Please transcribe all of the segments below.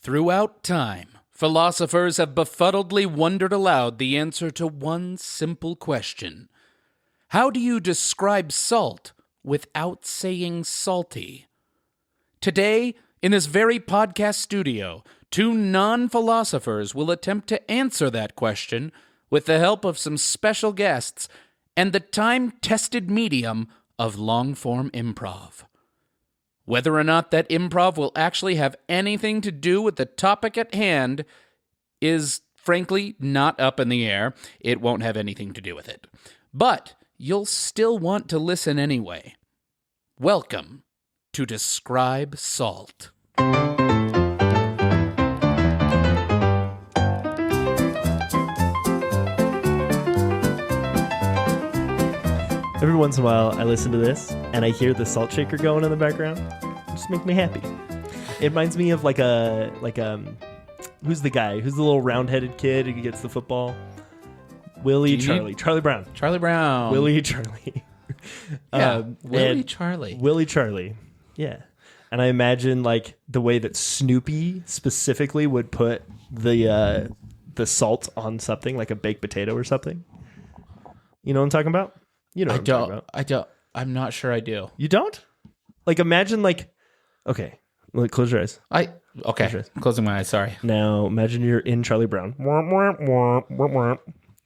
Throughout time, philosophers have befuddledly wondered aloud the answer to one simple question. How do you describe salt without saying salty? Today, in this very podcast studio, two non-philosophers will attempt to answer that question with the help of some special guests and the time-tested medium of long-form improv. Whether or not that improv will actually have anything to do with the topic at hand is, frankly, not up in the air. It won't have anything to do with it. But you'll still want to listen anyway. Welcome to Describe Salt. Every once in a while, I listen to this, and I hear the salt shaker going in the background. It just makes me happy. It reminds me of who's the guy? Who's the little round-headed kid who gets the football? Charlie Brown. Charlie Brown. Willie Charlie. Willie Charlie. Yeah. And I imagine the way that Snoopy specifically would put the salt on something, like a baked potato or something. You know what I'm talking about? You know what I'm talking about. I don't. I'm not sure I do. You don't? Imagine okay. Close your eyes. Okay. I'm closing my eyes, sorry. Now imagine you're in Charlie Brown.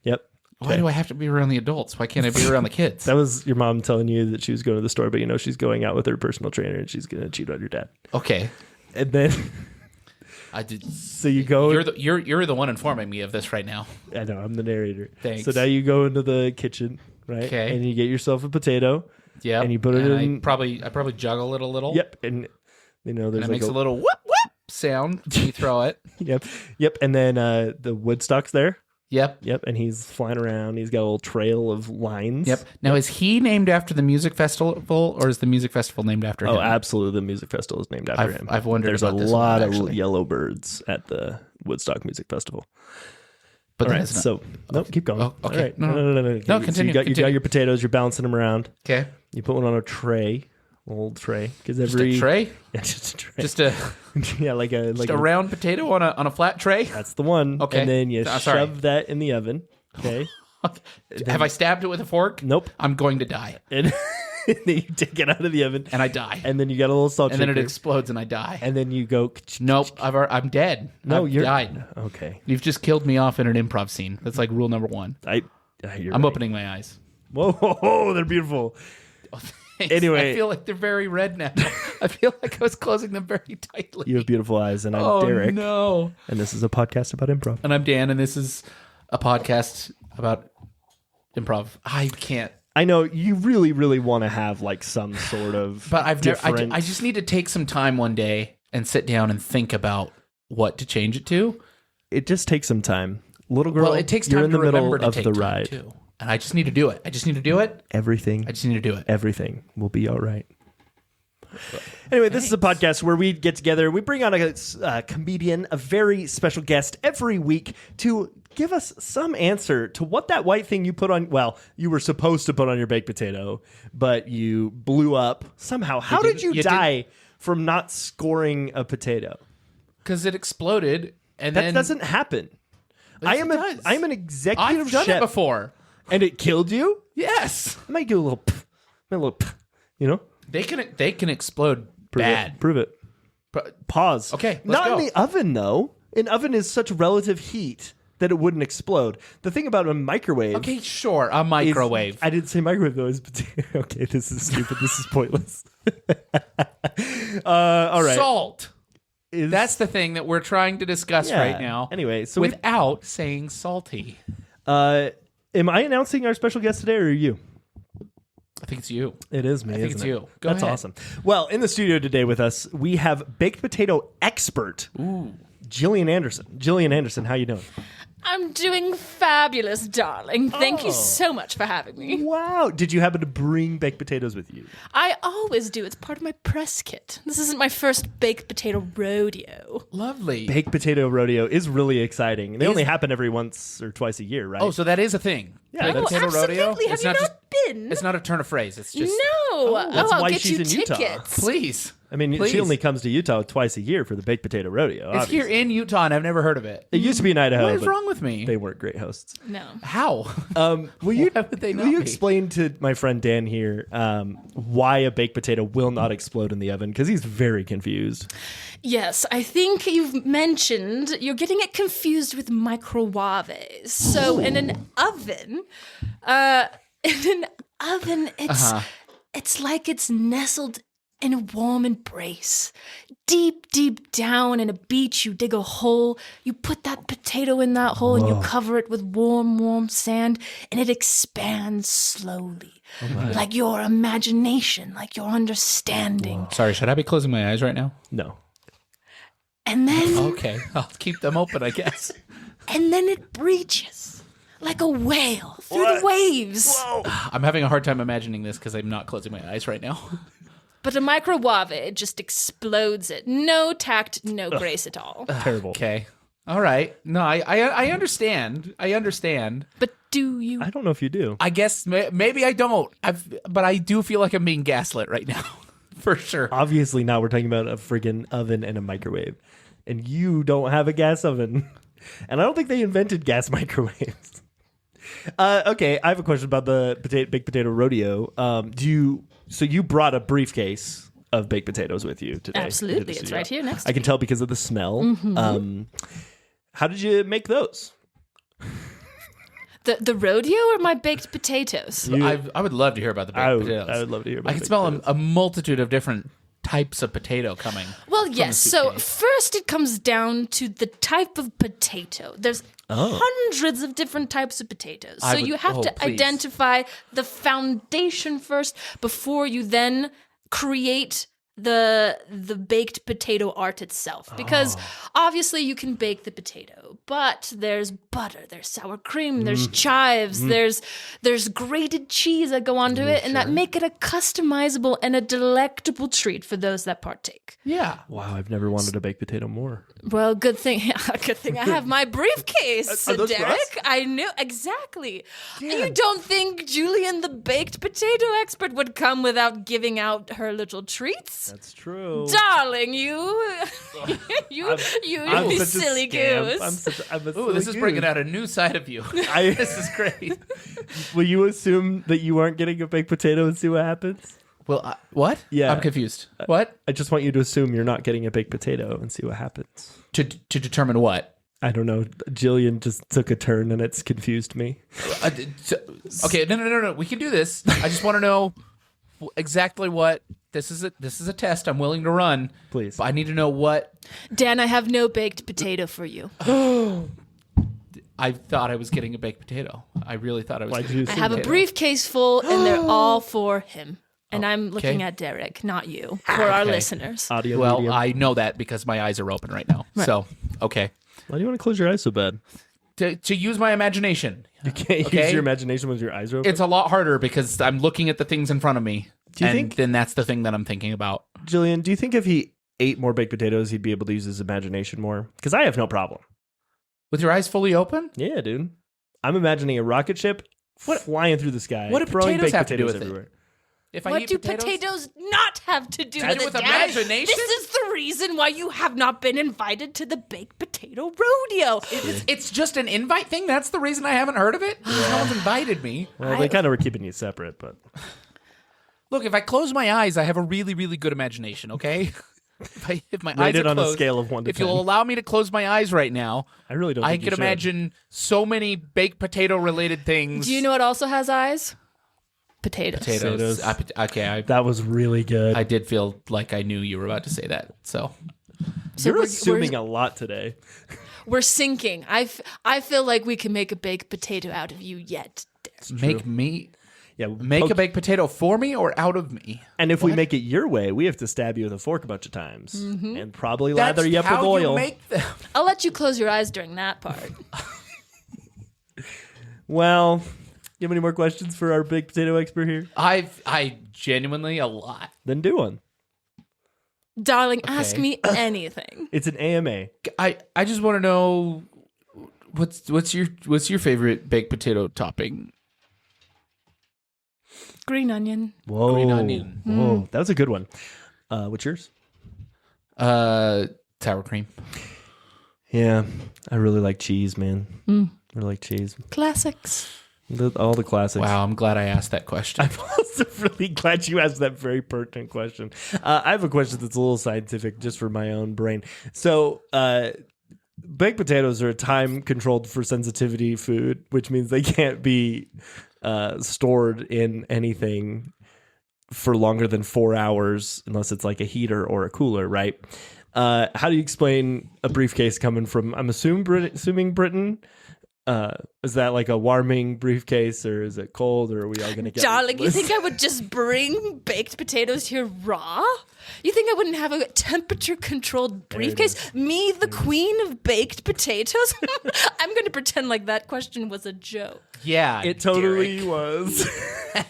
Yep. Why do I have to be around the adults? Why can't I be around the kids? That was your mom telling you that she was going to the store, but she's going out with her personal trainer and she's going to cheat on your dad. Okay. And then I did. So you go. You're the one informing me of this right now. I know. I'm the narrator. Thanks. So now you go into the kitchen, right? Okay. And you get yourself a potato. Yeah. And you put it in. I probably juggle it a little. Yep. And there's and it makes a little whoop whoop sound when you throw it. Yep. And then the Woodstock's there. Yep. And he's flying around. He's got a little trail of lines. Yep. Now, is he named after the music festival, or is the music festival named after him? Oh, absolutely. The music festival is named after him. I've wondered There's about this. There's a lot of yellow birds at the Woodstock Music Festival. But all right, keep going. Oh, okay. Right. No, continue. So you got your potatoes. You're balancing them around. Okay. You put one on a tray. Old tray, because just a tray. Yeah, just a tray. Just a like a round potato on a flat tray. That's the one. Okay, and then you shove that in the oven. Okay. Have I stabbed it with a fork? Nope. I'm going to die. And then you take it out of the oven, and I die. And then you got a little salt shaker. And then it explodes, and I die. And then you go. Nope. I'm dead. No, you're died. Okay. You've just killed me off in an improv scene. That's like rule number one. I'm opening my eyes. Whoa, they're beautiful. Anyway, I feel like they're very red now. I feel like I was closing them very tightly. You have beautiful eyes, and I'm Derek. Oh, no. And this is a podcast about improv. And I'm Dan, and this is a podcast about improv. I can't. I know you really, really want to have some sort of. But I just need to take some time one day and sit down and think about what to change it to. It just takes some time, little girl. Well, it takes time you're in to the middle remember to of take the time ride too. And I just need to do it. I just need to do it. Everything will be all right. Anyway, this is a podcast where we get together. We bring on a comedian, a very special guest every week to give us some answer to what that white thing you put on. Well, you were supposed to put on your baked potato, but you blew up somehow. How did you die from not scoring a potato? Because it exploded, and that doesn't happen. I am an executive chef. I've done it before. And it killed you? Yes. I might do a little, They can explode bad. Prove it. Pause. Okay, Not in the oven, though. An oven is such relative heat that it wouldn't explode. The thing about a microwave... Okay, sure, a microwave. I didn't say microwave, though. Okay, this is stupid. This is pointless. All right. Salt. That's the thing that we're trying to discuss right now. Anyway, so without saying salty. Am I announcing our special guest today, or are you? I think it's you. It is me. I think it's you. That's awesome. Well, in the studio today with us, we have baked potato expert, Jillian Anderson. Jillian Anderson, how you doing? I'm doing fabulous, darling. Thank you so much for having me. Wow. Did you happen to bring baked potatoes with you? I always do. It's part of my press kit. This isn't my first baked potato rodeo. Lovely. Baked potato rodeo is really exciting. They only happen every once or twice a year, right? Oh, so that is a thing. Yeah, Oh, Potato rodeo? absolutely. Have It's you not not just- been? It's not a turn of phrase. It's just No. That's I'll why get she's you in Utah. tickets. please. I mean, Please. she only comes to Utah twice a year for the baked potato rodeo. It's here in Utah, and I've never heard of it. It used to be in Idaho. What is but wrong with me? They weren't great hosts. No. How? Will you Why would they not will you be? explain to my friend Dan here why a baked potato will not explode in the oven? Because he's very confused. Yes, I think you've mentioned you're getting it confused with microwaves. So in an oven, it's like it's nestled in a warm embrace. Deep, deep down in a beach, you dig a hole, you put that potato in that hole, and you cover it with warm, warm sand, and it expands slowly. Like your imagination, like your understanding. Sorry, should I be closing my eyes right now? No. And then Okay, I'll keep them open, I guess. and then it breaches like a whale through the waves. I'm having a hard time imagining this because I'm not closing my eyes right now. But a microwave, it just explodes it. No tact, no grace at all. Terrible. Okay. All right. No, I understand. I understand. But do you? I don't know if you do. I guess maybe I don't. But I do feel like I'm being gaslit right now. For sure. Obviously, now we're talking about a friggin' oven and a microwave. And you don't have a gas oven. And I don't think they invented gas microwaves. Okay, I have a question about the baked potato rodeo. So you brought a briefcase of baked potatoes with you today? Absolutely, to the it's studio. right here next to I can tell because of the smell. How did you make those? The rodeo or my baked potatoes? I would love to hear about the baked potatoes. I would love to hear about I can baked smell potatoes. a multitude of different types of potato coming. Well, yes. So suitcase. first it comes down to the type of potato. There's hundreds of different types of potatoes. So you have to please. identify the foundation first before you then create the baked potato art itself, because obviously you can bake the potato, but there's butter, there's sour cream, there's chives, there's grated cheese that go onto it, and that make it a customizable and a delectable treat for those that partake. Yeah. Wow, I've never wanted a baked potato more. Well, good thing I have my briefcase, Are those for Derek. us? I knew exactly. You don't think Julian, the baked potato expert, would come without giving out her little treats? That's true. Darling, you I'm such a silly scamp. goose. I'm a Ooh, silly this is goose. bringing out a new side of you. This is great. Will you assume that you aren't getting a baked potato and see what happens? Well, what? Yeah. I'm confused. What? I just want you to assume you're not getting a baked potato and see what happens. To determine what? I don't know. Jillian just took a turn and it's confused me. Okay, no. We can do this. I just want to know exactly what this is. This is a test I'm willing to run. Please. But I need to know what. Dan, I have no baked potato for you. I thought I was getting a baked potato. I really thought I was. Why'd getting you a I baked have a potato. briefcase full, and they're all for him. And I'm looking okay. at Derek, not you, for our listeners. Audio Well, medium. I know that because my eyes are open right now. So, okay. Why do you want to close your eyes so bad? To use my imagination. You can't Okay. use your imagination with your eyes are open? It's a lot harder because I'm looking at the things in front of me. Do you and think- then that's the thing that I'm thinking about. Jillian, do you think if he ate more baked potatoes, he'd be able to use his imagination more? Because I have no problem. With your eyes fully open? Yeah, dude. I'm imagining a rocket ship flying through the sky. What do throwing potatoes baked have to do potatoes with it? everywhere. If I What eat do potatoes not have to do with do it, with Dan? imagination? This is the reason why you have not been invited to the baked potato rodeo. It's just an invite thing? That's the reason I haven't heard of it? No one's invited me. Well, they kind of were keeping you separate, but Look, if I close my eyes, I have a really, really good imagination, okay? If my rate eyes it are on a closed, scale of 1 to if 10. you'll allow me to close my eyes right now, I really don't I think you can should. imagine so many baked potato related things. Do you know what also has eyes? Potatoes. Potatoes. Okay, That was really good. I did feel like I knew you were about to say that. So So You're we're- assuming a lot today. We're sinking. I feel like we can make a baked potato out of you yet. make me Yeah, make a baked potato for me or out of me. And if we make it your way, we have to stab you with a fork a bunch of times and probably lather That's you up with how oil. you make them. I'll let you close your eyes during that part. Well, you have any more questions for our baked potato expert here? I genuinely a lot. Then do one. Darling, ask me anything. It's an AMA. I just want to know what's your favorite baked potato topping? Green onion. Whoa. Green onion. Whoa. That was a good one. What's yours? Sour cream. Yeah. I really like cheese, man. I really like cheese. Classics. All the classics. Wow, I'm glad I asked that question. I'm also really glad you asked that very pertinent question. I have a question that's a little scientific just for my own brain. So, baked potatoes are a time-controlled for sensitivity food, which means they can't be stored in anything for longer than 4 hours unless it's like a heater or a cooler, right? How do you explain a briefcase coming from, I'm assuming Britain? Is that like a warming briefcase, or is it cold, or are we all going to get... Darling, you think I would just bring baked potatoes here raw? You think I wouldn't have a temperature-controlled briefcase? Me, the queen of baked potatoes? I'm going to pretend like that question was a joke. Yeah, It totally was.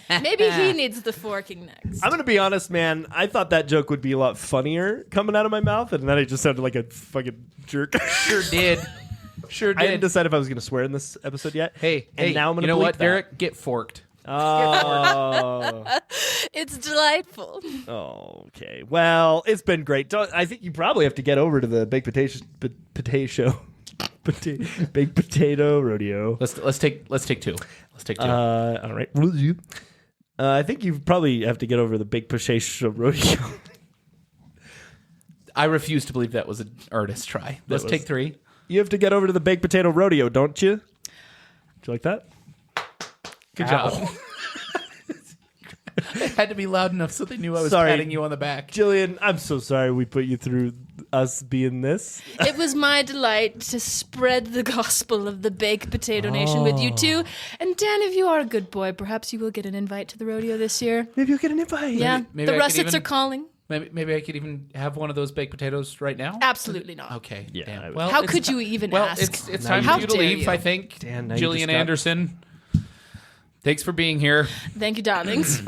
Maybe he needs the forking next. I'm going to be honest, man. I thought that joke would be a lot funnier coming out of my mouth, and then it just sounded like a fucking jerk. Sure did. Sure did. I didn't decide if I was going to swear in this episode yet. Hey, now I'm going to you know what, that. Derek? Get forked. Oh. It's delightful. Oh, okay. Well, it's been great. I think you probably have to get over to the baked potato show. Baked potato rodeo. Let's take two. Let's take two. All right. I think you probably have to get over the baked potato rodeo. I refuse to believe that was an earnest try. Let's take three. You have to get over to the baked potato rodeo, don't you? Do you like that? Good job. It had to be loud enough so they knew I was Sorry. patting you on the back. Jillian, I'm so sorry we put you through us being this. It was my delight to spread the gospel of the baked potato nation with you two. And Dan, if you are a good boy, perhaps you will get an invite to the rodeo this year. Maybe you'll get an invite. Yeah, maybe the I could russets even- are calling. Maybe I could even have one of those baked potatoes right now. Absolutely not. Okay. Yeah, damn. I would- Well, How it's could ti- you even well, ask? it's Now time you for just- you to How dare leave, you. I think. Dan, now you just Jillian got- Anderson. Thanks for being here. Thank you, darlings.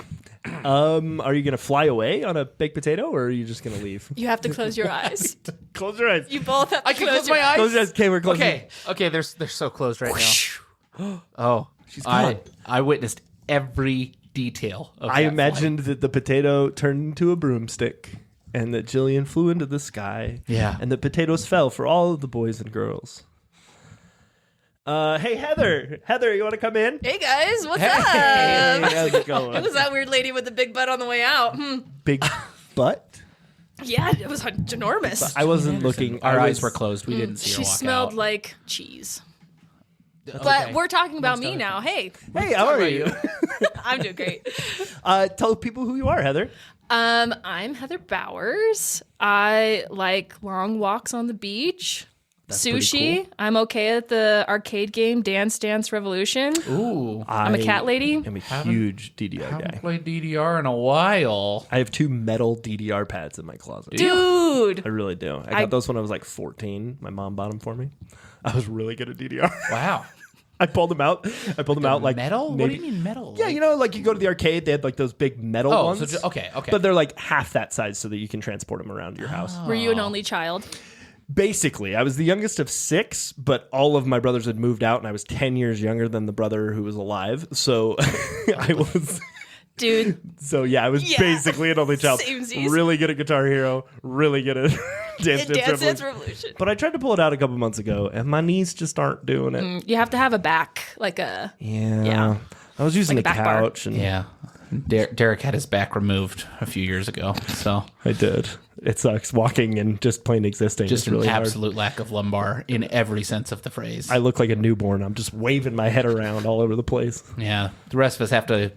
Are you gonna fly away on a baked potato, or are you just gonna leave? You have to close your eyes. Close your eyes. You both have to I can close close your my eyes. Close your eyes. Okay, we're closing. Okay, they're so closed right now. Oh, She's gone. I witnessed every detail of I that imagined that the potato turned into a broomstick, and that Jillian flew into the sky. Yeah. And the potatoes fell for all of the boys and girls. Hey, Heather. Heather, you want to come in? Hey guys, what's Hey, up? how's it going? It was that weird lady with the big butt on the way out. Big butt? Yeah, it was ginormous. I wasn't looking. Our I eyes was- were closed. We didn't see her She walk smelled out. like cheese. Okay. But we're talking about me now. Hey, Hey, how are you? I'm doing great. Tell people who you are, Heather. I'm Heather Bowers. I like long walks on the beach. pretty Sushi. cool. I'm okay at the arcade game Dance Dance Revolution. Ooh, I'm a cat lady. I'm a huge DDR haven't guy. played DDR in a while. I have 2 metal DDR pads in my closet. Dude. I really do. I got those when I was like 14. My mom bought them for me. I was really good at DDR. Wow. I pulled them out. Like metal? What do maybe- you mean metal? Yeah, you know, like you go to the arcade, they had like those big metal Oh, ones. so okay. But they're like half that size so that you can transport them around your house. Were you an only child? Basically, I was the youngest of 6, but all of my brothers had moved out, and I was 10 years younger than the brother who was alive. So I was... Dude, So yeah, I was Yeah. basically an only child. Samesies. Really good at Guitar Hero. Really good at Dance Dance Dance Dance Revolution. Revolution. But I tried to pull it out a couple months ago, and my knees just aren't doing it. You have to have a back, like a... Yeah. I was using Like a a back bar. couch, and Yeah. Derek had his back removed a few years ago, so I did. It sucks walking and just plain existing. just It's really an hard. absolute lack of lumbar in every sense of the phrase. I look like a newborn. I'm just waving my head around all over the place. Yeah, the rest of us have to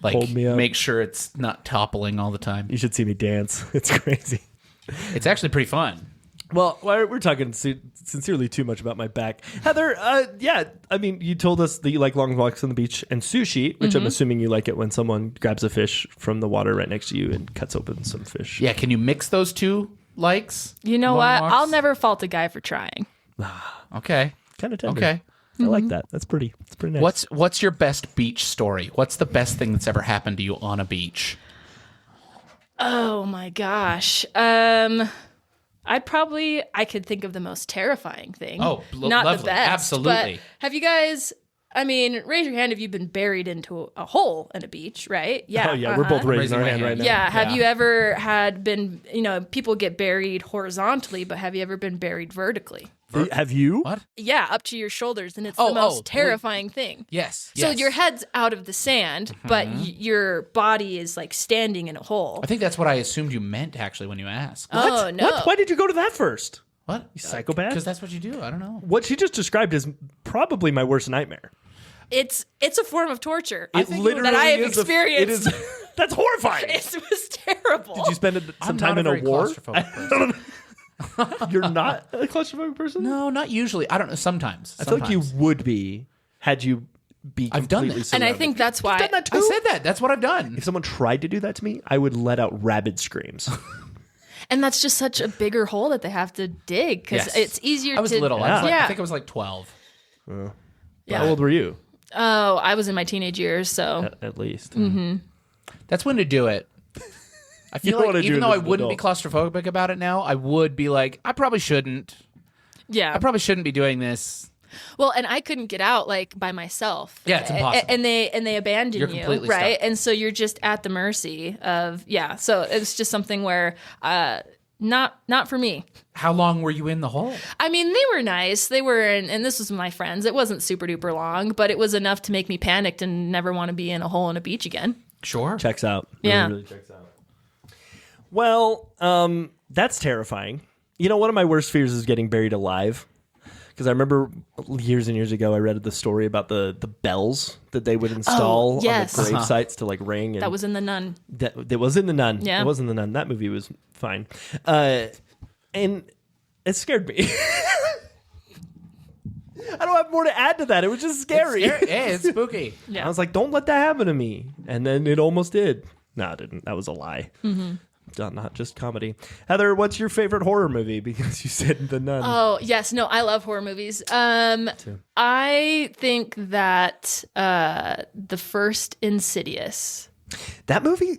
like Hold me up. make sure it's not toppling all the time. You should see me dance. It's crazy. It's actually pretty fun. Well, we're talking sincerely too much about my back. Heather, yeah, I mean, you told us that you like long walks on the beach and sushi, which I'm assuming you like it when someone grabs a fish from the water right next to you and cuts open some fish. Yeah, can you mix those two likes? You know Long what? walks? I'll never fault a guy for trying. Okay. Kind of tender. Okay. I like that. That's pretty. It's pretty nice. What's your best beach story? What's the best thing that's ever happened to you on a beach? Oh my gosh. I could think of the most terrifying thing. Oh, not lovely. the best. Absolutely. But have you guys I mean, raise your hand if you've been buried into a hole in a beach, right? Yeah. Oh yeah, we're both raising our hand right now. Yeah. Have you ever people get buried horizontally, but have you ever been buried vertically? Have you? What? Yeah, up to your shoulders, and it's the most terrifying thing. Yes. So your head's out of the sand, but your body is like standing in a hole. I think that's what I assumed you meant actually when you asked. Oh, no. What? Why did you go to that first? What? You psychopath? Because that's what you do. I don't know. What she just described is probably my worst nightmare. It's a form of torture It literally that I have is experienced. it is. That's horrifying. It was terrible. Did you spend some I'm time not in a a very war? claustrophobic person. You're not a claustrophobic person? No, not usually. I don't know. Sometimes. I feel like you would be had you be I've done completely this. and I surrounded. think that's why. You've done that too? I said that. That's what I've done. If someone tried to do that to me, I would let out rabid screams. And that's just such a bigger hole that they have to dig because Yes. it's easier I was to. little. Yeah. I think I was like 12. Yeah. How old were you? Oh, I was in my teenage years, so. At least. That's when to do it. I You feel don't like wanna do even it though I as an wouldn't be adult. claustrophobic about it now, I would be like, I probably shouldn't. Yeah. I probably shouldn't be doing this. Well, and I couldn't get out like by myself. Yeah, it's impossible. And they abandon You're you, completely right? stuck. And so you're just at the mercy of So it's just something where not for me. How long were you in the hole? I mean, they were nice. They were, and this was my friends. It wasn't super duper long, but it was enough to make me panicked and never want to be in a hole on a beach again. Sure. Checks out. Yeah. Really checks out. Well, that's terrifying. You know, one of my worst fears is getting buried alive. Because I remember years and years ago, I read the story about the bells that they would install yes. on the grave sites to like ring. And That was in The Nun. that was in The Nun. Yeah. It was in The Nun. That movie was fine. And it scared me. I don't have more to add to that. It was just scary. It's spooky. Yeah. I was like, don't let that happen to me. And then it almost did. No, it didn't. That was a lie. Mm-hmm. Not just comedy. Heather, what's your favorite horror movie? Because you said The Nun. Oh, yes. No, I love horror movies. I think that the first Insidious. That movie,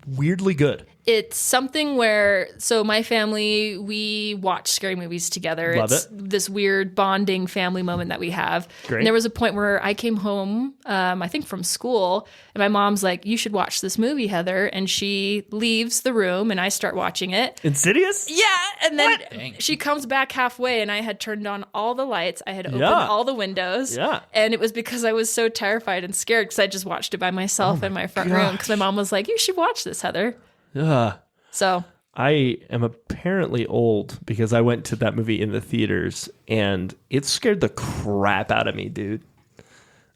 weirdly good. It's something where, so my family, we watch scary movies together. Love it's it. this weird bonding family moment that we have. Great. And there was a point where I came home, I think from school, and my mom's like, you should watch this movie, Heather. And she leaves the room and I start watching it. Insidious? Yeah, and then Dang. she comes back halfway, and I had turned on all the lights. I had opened Yeah. all the windows. Yeah. And it was because I was so terrified and scared because I just watched it by myself in my front room because my mom was like, you should watch this, Heather. Ugh. So I am apparently old because I went to that movie in the theaters and it scared the crap out of me, dude.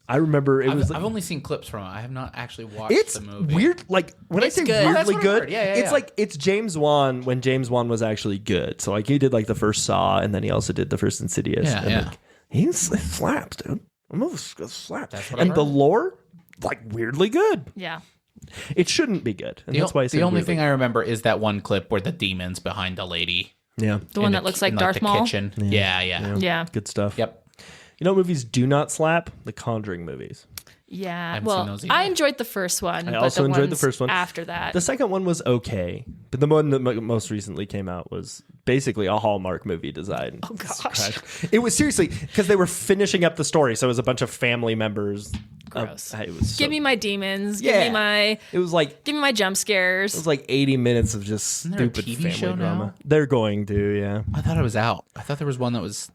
I remember it was I've only seen clips from it. I have not actually watched it's the movie. weird. Like when It's I say good. Oh, that's weirdly what I've good, heard. Yeah, it's yeah. like it's James Wan when James Wan was actually good. So like he did like the first Saw and then he also did the first Insidious. Yeah, and yeah. Like, he slaps, dude. The movie slaps. That's what And I've the heard. lore, like weirdly good. yeah. It shouldn't be good, and that's why I said the only weirdly. thing I remember is that one clip where the demon's behind a lady. Yeah, The one that looks like in, Darth the Maul. kitchen. Yeah. Yeah. good stuff. Yep. You know what movies do not slap? The Conjuring movies. Yeah. haven't Well, seen those either. I enjoyed the first one. I but also the enjoyed the ones first one. After that. The second one was okay, but the one that most recently came out was basically a Hallmark movie design. Oh gosh. It was seriously because they were finishing up the story, so it was a bunch of family members. Gross. It was so- Give me my demons. Yeah. Give me my jump It scares. was like 80 minutes of just there a stupid TV family show drama. now? They're going to, yeah. I thought it was out. I thought there was one that was.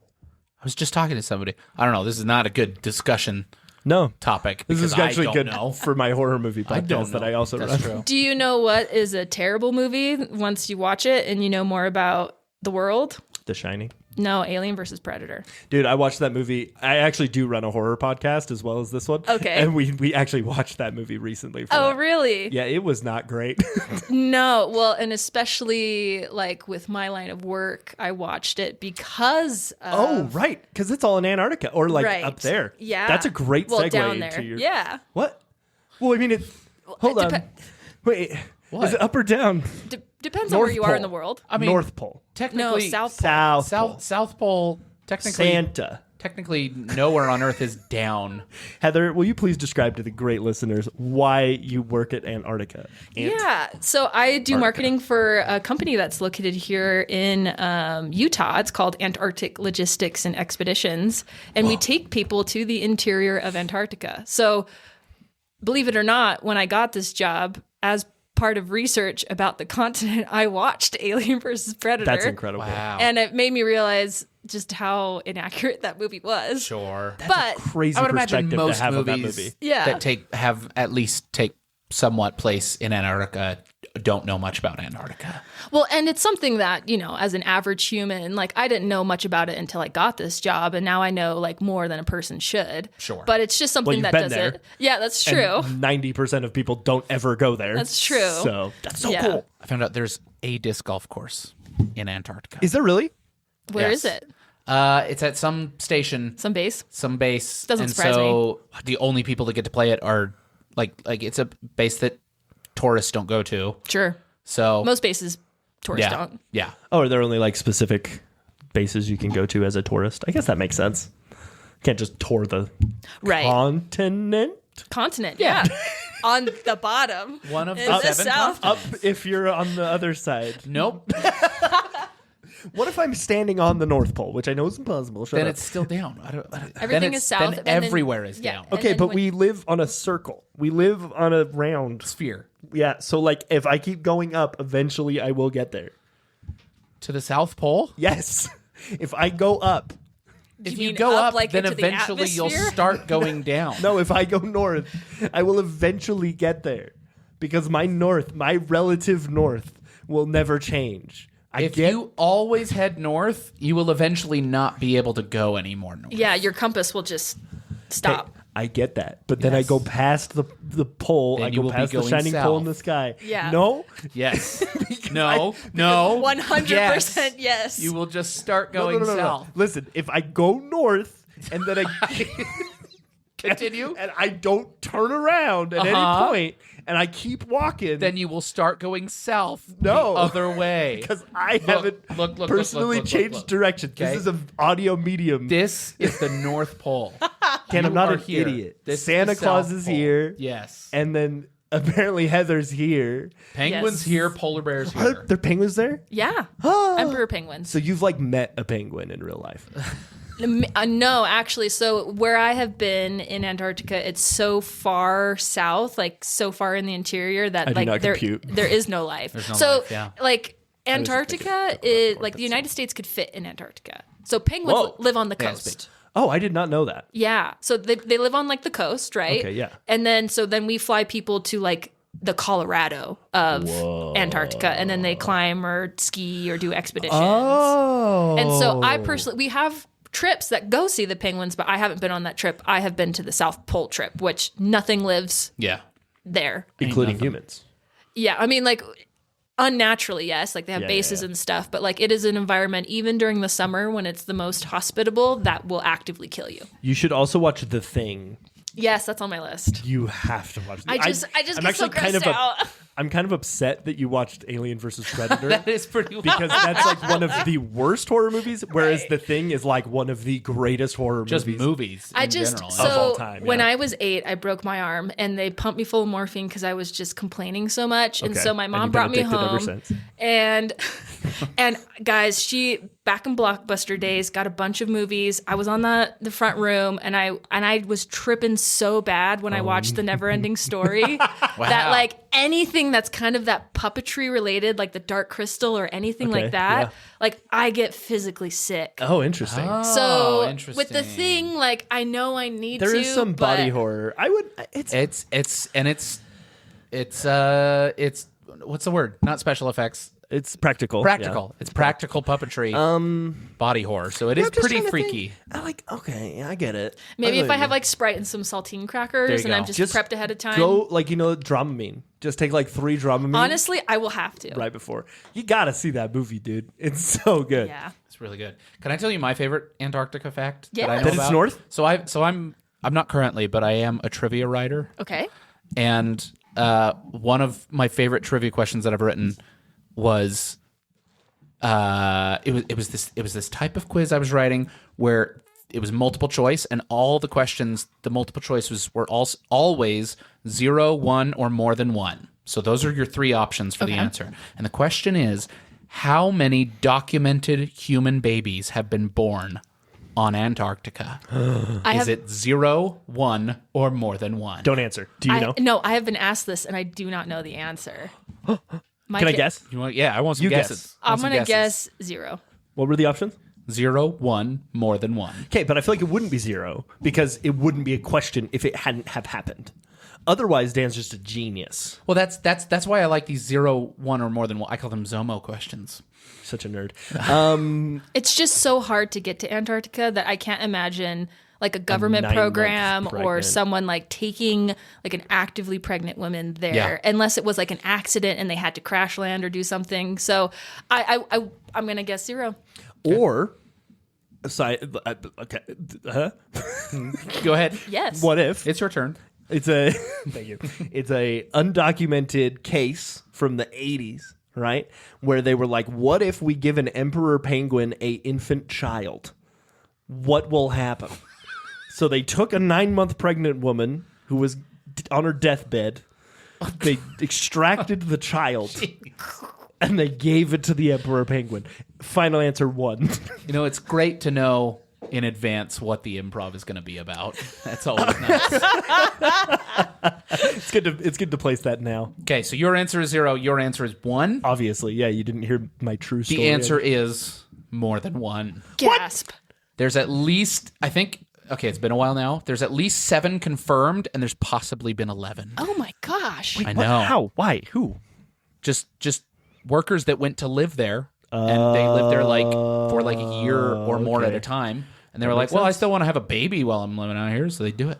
I was just talking to somebody. I don't know. This is not a good discussion No, topic. this is because actually I good don't know. for my horror movie I don't podcast know. that I also That's run. true. Do you know what is a terrible movie once you watch it and you know more about the world? The Shining. No, Alien versus Predator. Dude, I watched that movie. I actually do run a horror podcast as well as this one. Okay. And we actually watched that movie recently. For Oh, that. really? Yeah, it was not great. No. Well, and especially like with my line of work, I watched it because of, Oh, right. Because it's all in Antarctica or like Right. up there. Yeah. That's a great well, segue down there. to your. Yeah. What? Well, I mean, hold it on. depe- Wait. What? Is it up or down? Depends on where North you are in Pole. the world. I mean, North Pole. technically, No, South Pole. South Pole. South Pole. Technically, Santa. technically nowhere on Earth is down. Heather, will you please describe to the great listeners why you work at Antarctica? Yeah, so I do marketing for a company that's located here in Utah. It's called Antarctic Logistics and Expeditions, and we take people to the interior of Antarctica. So, believe it or not, when I got this job, as part of research about the continent, I watched Alien vs. Predator. That's incredible. Wow. And it made me realize just how inaccurate that movie was. Sure. But Crazy I would imagine perspective most to have of that movies movie. Yeah. that have at least take somewhat place in Antarctica don't know much about Antarctica. Well, and it's something that, you know, as an average human, like I didn't know much about it until I got this job, and now I know like more than a person should. Sure. But it's just something you've that been does there. it. Yeah, that's true. And 90% of people don't ever go there. That's true. So that's so Yeah. cool. I found out there's a disc golf course in Antarctica. Is there really? Where Yes. is it? It's at some station, Some base? some base. Doesn't and surprise so the only people that get to play it are like it's a base that tourists don't go to. Sure. So Most bases tourists yeah, don't. yeah. Oh, are there only like specific bases you can go to as a tourist? I guess that makes sense. Can't just tour the Right. continent. Continent, yeah. On the bottom. One of in the the seven south. Up if you're on the other side. Nope. What if I'm standing on the North Pole, which I know is impossible? Shut Then up. it's still down. Everything is south. Then and then- everywhere is yeah, down. and Okay, then but when- we live on a circle. We live on a round. Sphere Yeah, so like if I keep going up, eventually I will get there. to the South Pole. Yes. If I go up. If you you mean go up, up, like, then into the eventually you'll atmosphere? start going down. No, if I go north, I will eventually get there. Because my relative north will never change. If you always head north, you will eventually not be able to go any more north. Yeah, your compass will just stop. I get that. But then I Yes. go past the pole. Then I you go will be past the going shining pole in south. the sky. Yeah. No? Yes. No. No. 100% yes. You will just start No, going no, no, no, no. south. Listen, if I go north and then I Continue. and I don't turn around at any point and I keep walking, Then you will start going south No. the other way. because I haven't look, personally look, changed look. direction. Okay. This is an audio medium. This is the North Pole. Ken, You I'm not are an here. idiot. This is Santa the Claus South is Pole. here, Yes. and then apparently Heather's here. Penguins Yes. here, polar bears Are here. there penguins there? Yeah. Emperor penguins. So you've like met a penguin in real life. No, actually. So where I have been in Antarctica, it's so far south, like so far in the interior that I do like not compute. there is no life. There's no so life, yeah. like Antarctica is like the United States could fit in Antarctica. So penguins Whoa. live on the Yeah, it's coast. Oh, I did not know that. Yeah. So they live on like the coast, right? Okay, yeah. And then we fly people to like the Colorado of Antarctica, and then they climb or ski or do expeditions. Oh. And so I personally, we have trips that go see the penguins, but I haven't been on that trip. I have been to the South Pole trip, which nothing lives Yeah. there. including humans. Yeah, I mean, like unnaturally, yes, like they have Yeah, bases yeah. and stuff, but like it is an environment, even during the summer when it's the most hospitable, that will actively kill you. You should also watch The Thing. Yes, that's on my list. You have to watch. I just get so grossed out. I'm kind of upset that you watched Alien versus Predator. That is pretty because that's like one of the worst horror movies, whereas The Thing is like one of the greatest horror just movies. movies in general. So Of all time, when yeah. I was 8, I broke my arm, and they pumped me full of morphine because I was just complaining so much. And Okay. so my And mom you've been brought me addicted ever home, since. and guys, she back in Blockbuster days got a bunch of movies. I was on the front room, and I was tripping so bad when I watched The Neverending Story that like anything that's kind of that puppetry related, like the Dark Crystal or anything Okay, like that, yeah. like I get physically sick. Oh, interesting. So interesting. with The Thing, like I know I need There to. is some but body horror. I would. It's It's what's the word? Not special effects. it's practical. Practical. It's practical puppetry. Body horror. So it is I'm just pretty trying to freaky. think. I like. Okay, yeah, I get it. Maybe if I have like like Sprite and some saltine There crackers you and I'm go. just prepped ahead of time. go like Dramamine. Just take like 3 Dramamine. Honestly, I will have to. right before you gotta see that movie, dude. It's so good. Yeah. It's really good. Can I tell you my favorite Antarctica fact Yeah. that I know That it's about? north? So I'm not currently, but I am a trivia writer. Okay. And one of my favorite trivia questions that I've written was it was this type of quiz I was writing where it was multiple choice, and all the questions, the multiple choices were always 0, 1, or more than 1. So those are your 3 options for the answer. And the question is, how many documented human babies have been born on Antarctica? Is it 0, 1, or more than 1? Don't answer. Do you know? No, I have been asked this, and I do not know the answer. Can I guess? You want? Yeah, I want some You guesses. guess. I'm going to guess 0. What were the options? 0, 1, more than 1. Okay, but I feel like it wouldn't be 0 because it wouldn't be a question if it hadn't have happened. Otherwise, Dan's just a genius. Well, that's why I like these 0, 1, or more than 1. I call them Zomo questions. Such a nerd. It's just so hard to get to Antarctica that I can't imagine like a government 9-month program or pregnant. someone like taking like an actively pregnant woman there, Yeah. unless it was like an accident and they had to crash land or do something. So I'm going to guess 0. Or, okay, Go ahead. Yes. what if It's your turn. it's a thank you? It's a undocumented case from the 80s, right? Where they were like, what if we give an emperor penguin a infant child? What will happen? So they took a 9-month pregnant woman who was on her deathbed. They extracted the child. And they gave it to the emperor penguin. Final answer 1. You know, it's great to know in advance what the improv is going to be about. That's always nice. It's good to place that now. Okay, so your answer is 0. Your answer is 1. Obviously, yeah, you didn't hear my true story. The answer is more than 1. Gasp. There's at least, I think, okay, it's been a while now. There's at least 7 confirmed, and there's possibly been 11. Oh my gosh. I What? know. How? Why? Who? Just workers that went to live there, and they lived there like for like a year or more at okay. a time. And they were like, well, I still want to have a baby while I'm living out here, so they do it.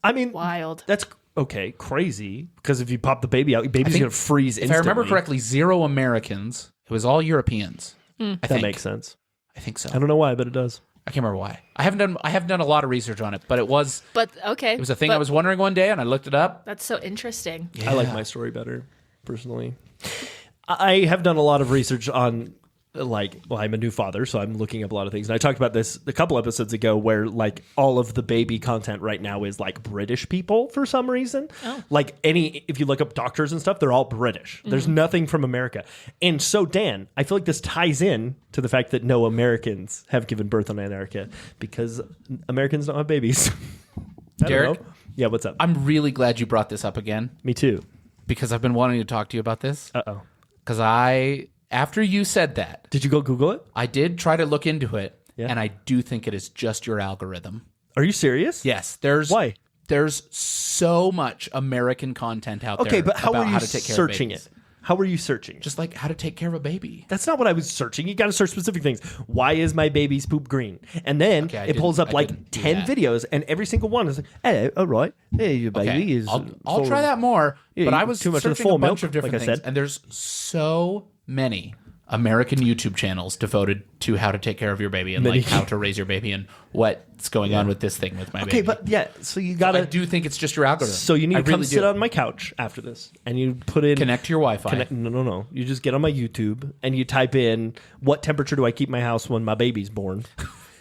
I mean, Wild. that's okay, crazy. Because if you pop the baby out, your baby's think going to freeze If instantly. I remember correctly, 0 Americans. It was all Europeans. I That think. makes sense. I think so. I don't know why, but it does. I can't remember why. I haven't done a lot of research on it, but it was But okay. a thing I was wondering one day, and I looked it up. That's so interesting. I like my story better, personally. I have done a lot of research on, I'm a new father, so I'm looking up a lot of things. And I talked about this a couple episodes ago where, like, all of the baby content right now is, like, British people for some reason. Oh. Like, if you look up doctors and stuff, they're all British. There's nothing from America. And so, Dan, I feel like this ties in to the fact that no Americans have given birth on Antarctica because Americans don't have babies. I Derek? don't know. Yeah, what's up? I'm really glad you brought this up again Me too. because I've been wanting to talk to you about this. Uh-oh. Because after you said that, Did you go Google it? I did try to look into it, Yeah. and I do think it is just your algorithm. Are you serious? Yes, there's Why? There's so much American content out there. Okay, but how about were you how to take care searching of babies. it? How were you searching? Just like how to take care of a baby. That's not what I was searching. You got to search specific things. Why is my baby's poop green? And then Okay, it pulls up I like didn't do 10 that. videos, and every single one is like, hey, all right, hey, your baby Okay, is. I'll try that more. Yeah, but you I eat was too much of the searching full a bunch milk, of different like I things, said. and there's so many American YouTube channels devoted to how to take care of your baby and like how to raise your baby and what's going on with this thing with my baby. Okay, but yeah, so you I got to. do think it's just your algorithm. So you need I to come really sit do. on my couch after this, and you put in. Connect to your Wi-Fi. No. You just get on my YouTube, and you type in, what temperature do I keep my house when my baby's born?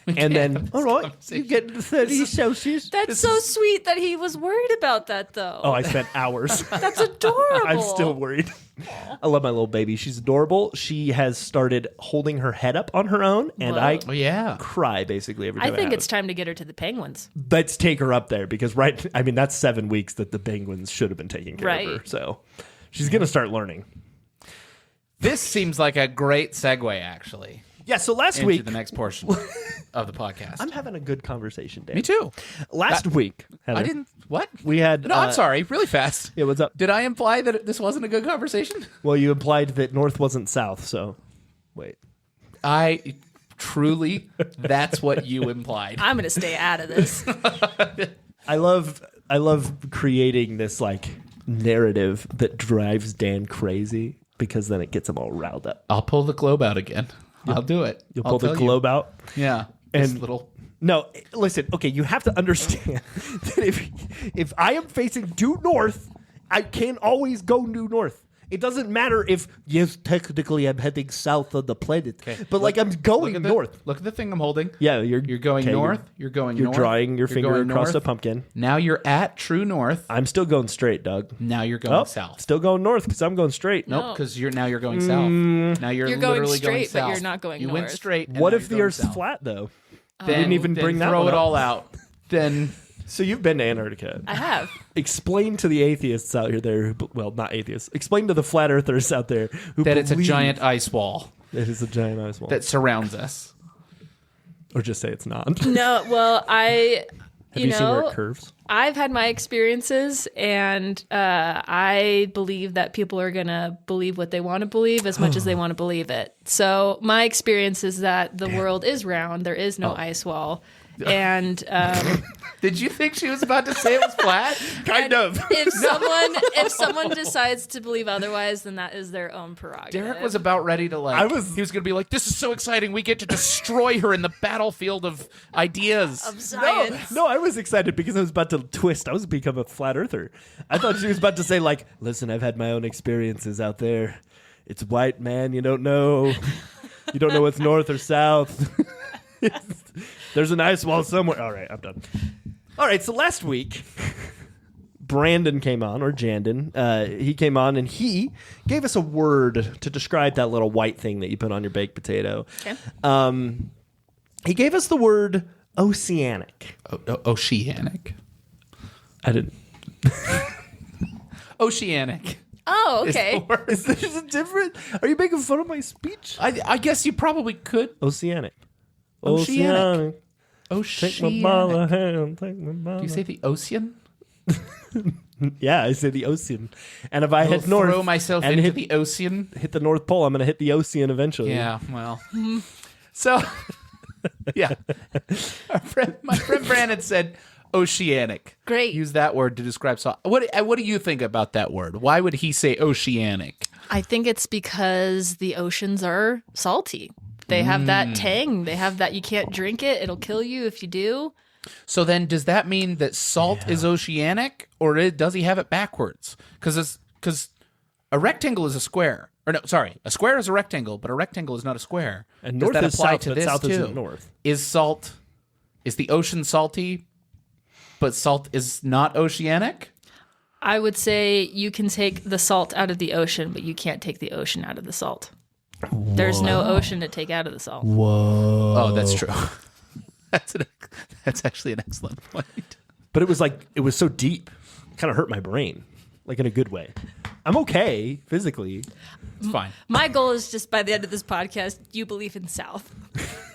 And then, all right, you get 30 Celsius. That's so sweet that he was worried about that, though. Oh, I spent hours. That's adorable. I'm still worried. I love my little baby. She's adorable. She has started holding her head up on her own, and Whoa. I Oh yeah. cry basically every time I think have it's it. time to get her to the penguins. Let's take her up there because that's 7 weeks that the penguins should have been taking care of her. Right. So she's gonna start learning. This seems like a great segue, actually, Yeah. So last into week the next portion of the podcast. I'm having a good conversation, Dan. Me too. Last week, Heather, I didn't. What? We had. No, I'm sorry. Really fast. Yeah. What's up? Did I imply that this wasn't a good conversation? Well, you implied that North wasn't South. So wait. I truly, that's what you implied. I'm going to stay out of this. I love creating this like narrative that drives Dan crazy because then it ges him all riled up. I'll pull the globe out again. I'll do it. You'll I'll pull the tell you. globe out. Yeah. And- This little. No, listen. Okay, you have to understand that if I am facing due north, I can't always go due north. It doesn't matter if, yes, technically I'm heading south on the planet, but Look- I'm going north. Look at the thing I'm holding. Yeah, You're going okay, north. You're going You're north. drawing your finger going across north. a pumpkin. Now you're at true north. I'm still going straight, Doug. Now you're going south. Still going north because I'm going straight. Nope, because you're going south. Now you're You're going literally straight, but south. you're not going You went north. straight. and What now if you're the going Earth's south. flat, though? Then, didn't even then bring that throw one it up. all out. Then So you've been to Antarctica. I have. Explain to the atheists out there, well, not atheists. Explain to the flat earthers out there who that it's a believe giant ice wall It is a giant ice wall. that surrounds us. Or just say it's not. No, well, Have you seen where it curves? I've had my experiences, and I believe that people are going to believe what they want to believe as much as they want to believe it. So my experience is that the world is round. There is no ice wall. And Did you think she was about to say it was flat? Kind of. if someone decides to believe otherwise, then that is their own prerogative. Derek was about ready to he was going to be like, this is so exciting. We get to destroy her in the battlefield of ideas. of science. No, I was excited because I was about to twist. I was become a flat earther. I thought she was about to say, like, listen, I've had my own experiences out there. It's white, man. You don't know. You don't know what's north or south. There's an ice wall somewhere. All right, I'm done. All right, so last week, Brandon came on, or Jandon. He came on, and he gave us a word to describe that little white thing that you put on your baked potato. Okay. He gave us the word oceanic. Oceanic. I didn't. Oceanic. Oh, okay. Is there a different? Are you making fun of my speech? I guess you probably could. Oceanic. Oceanic. Take my ball of hand. Take my ball. Do you say the ocean? Yeah, I say the ocean. And if I I'll hit north, throw myself and into hit the ocean. hit the North Pole, I'm going to hit the ocean eventually. Yeah, well. So, yeah. My friend Brandon said oceanic. Great. Use that word to describe salt. What do you think about that word? Why would he say oceanic? I think it's because the oceans are salty. They have that tang. They have that you can't drink it. It'll kill you if you do. So then does that mean that salt is oceanic, or does he have it backwards? Because a rectangle is a square. Or no, sorry, a square is a rectangle, but a rectangle is not a square. And does north that is apply south, to but this south too? isn't north. Is the ocean salty, but salt is not oceanic? I would say you can take the salt out of the ocean, but you can't take the ocean out of the salt. There's no ocean to take out of the salt. Whoa. Oh, that's true. That's actually an excellent point. But it was so deep. It kind of hurt my brain, like in a good way. I'm okay physically. It's fine. My goal is just by the end of this podcast, you believe in South.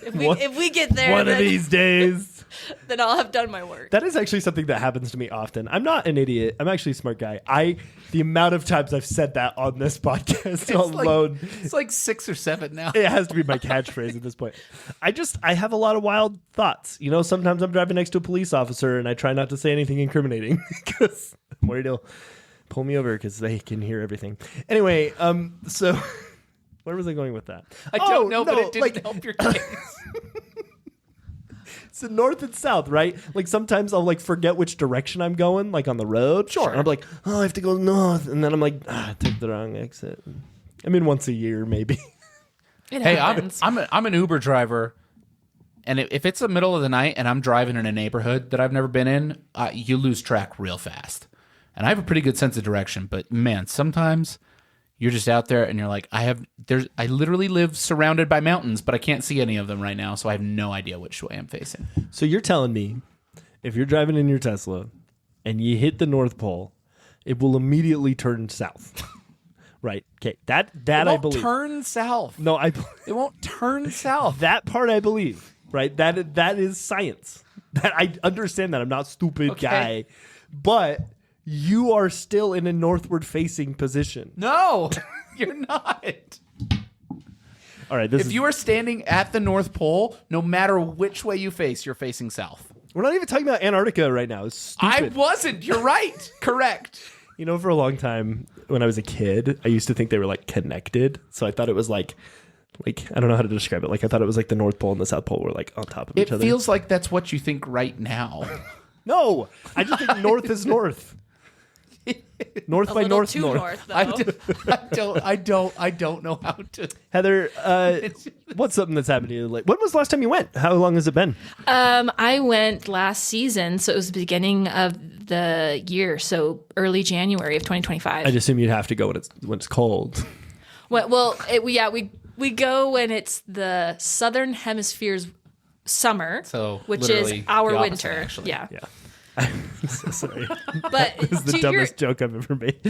If we get there, One then, of these days. then I'll have done my work. That is actually something that happens to me often. I'm not an idiot. I'm actually a smart guy. The amount of times I've said that on this podcast alone. It's like 6 or 7 now. It has to be my catchphrase at this point. I have a lot of wild thoughts. You know, sometimes I'm driving next to a police officer and I try not to say anything incriminating because I'm worried he'll pull me over because they can hear everything. Anyway, so where was I going with that? I don't know, but it didn't help your case. It's the north and south, right? Like sometimes I'll like forget which direction I'm going, like on the road. Sure. And I'm like, oh, I have to go north, and then I'm like, I took the wrong exit. I mean, once a year maybe. It Hey, happens. I'm an Uber driver, and if it's the middle of the night and I'm driving in a neighborhood that I've never been in, you lose track real fast. And I have a pretty good sense of direction, but man, sometimes you're just out there and you're like, I literally live surrounded by mountains, but I can't see any of them right now, so I have no idea which way I'm facing. So you're telling me if you're driving in your Tesla and you hit the North Pole, it will immediately turn south. Right. Okay. That I believe. Turn south. No, It won't turn south. that part I believe. Right. That is science. That I understand that. I'm not a stupid guy. But you are still in a northward facing position. No, you're not. All right. If you are standing at the North Pole, no matter which way you face, you're facing south. We're not even talking about Antarctica right now. It's stupid. I wasn't. You're right. Correct. You know, for a long time when I was a kid, I used to think they were like connected. So I thought it was like I don't know how to describe it. Like I thought it was like the North Pole and the South Pole were like on top of each It other. feels like that's what you think right now. No, I just think north is north. North A by little north, too north. north, though. I don't know how to. Heather, what's something that's happened to you lately? When was the last time you went? How long has it been? I went last season, so it was the beginning of the year, so early January of 2025. I'd assume you'd have to go when it's cold. Well, we go when it's the southern hemisphere's summer, So, which is literally our the opposite, winter. actually. Yeah. I'm so sorry. But This is the dumbest joke I've ever made.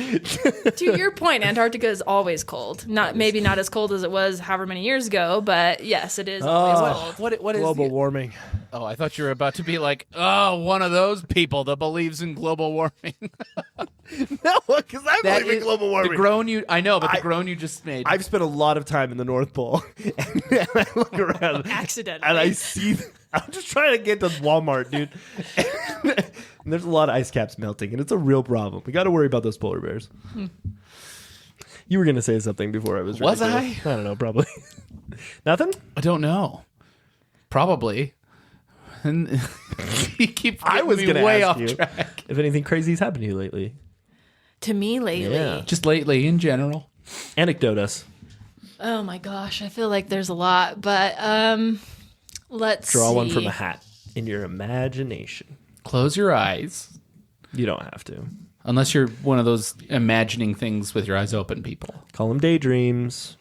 to your point, Antarctica is always cold. Maybe not as cold as it was however many years ago, but yes, it is always cold. What is Global warming. Oh, I thought you were about to be like, oh, one of those people that believes in global warming. No, because I believe in global warming. The groan I know, but the groan you just made. I've spent a lot of time in the North Pole, and I look around Accidentally. and I see. I'm just trying to get to Walmart, dude. And there's a lot of ice caps melting, and it's a real problem. We got to worry about those polar bears. You were going to say something before I was ready. Was I? I don't know, probably. Nothing? I don't know. Probably. And you keep I was going to way off ask you track. if anything crazy's happened to you lately. To me lately. Yeah. Just lately, in general. Anecdote us. Oh my gosh, I feel like there's a lot, but let's Draw see. one from a hat in your imagination. Close your eyes. You don't have to. Unless you're one of those imagining things with your eyes open people. Call them daydreams.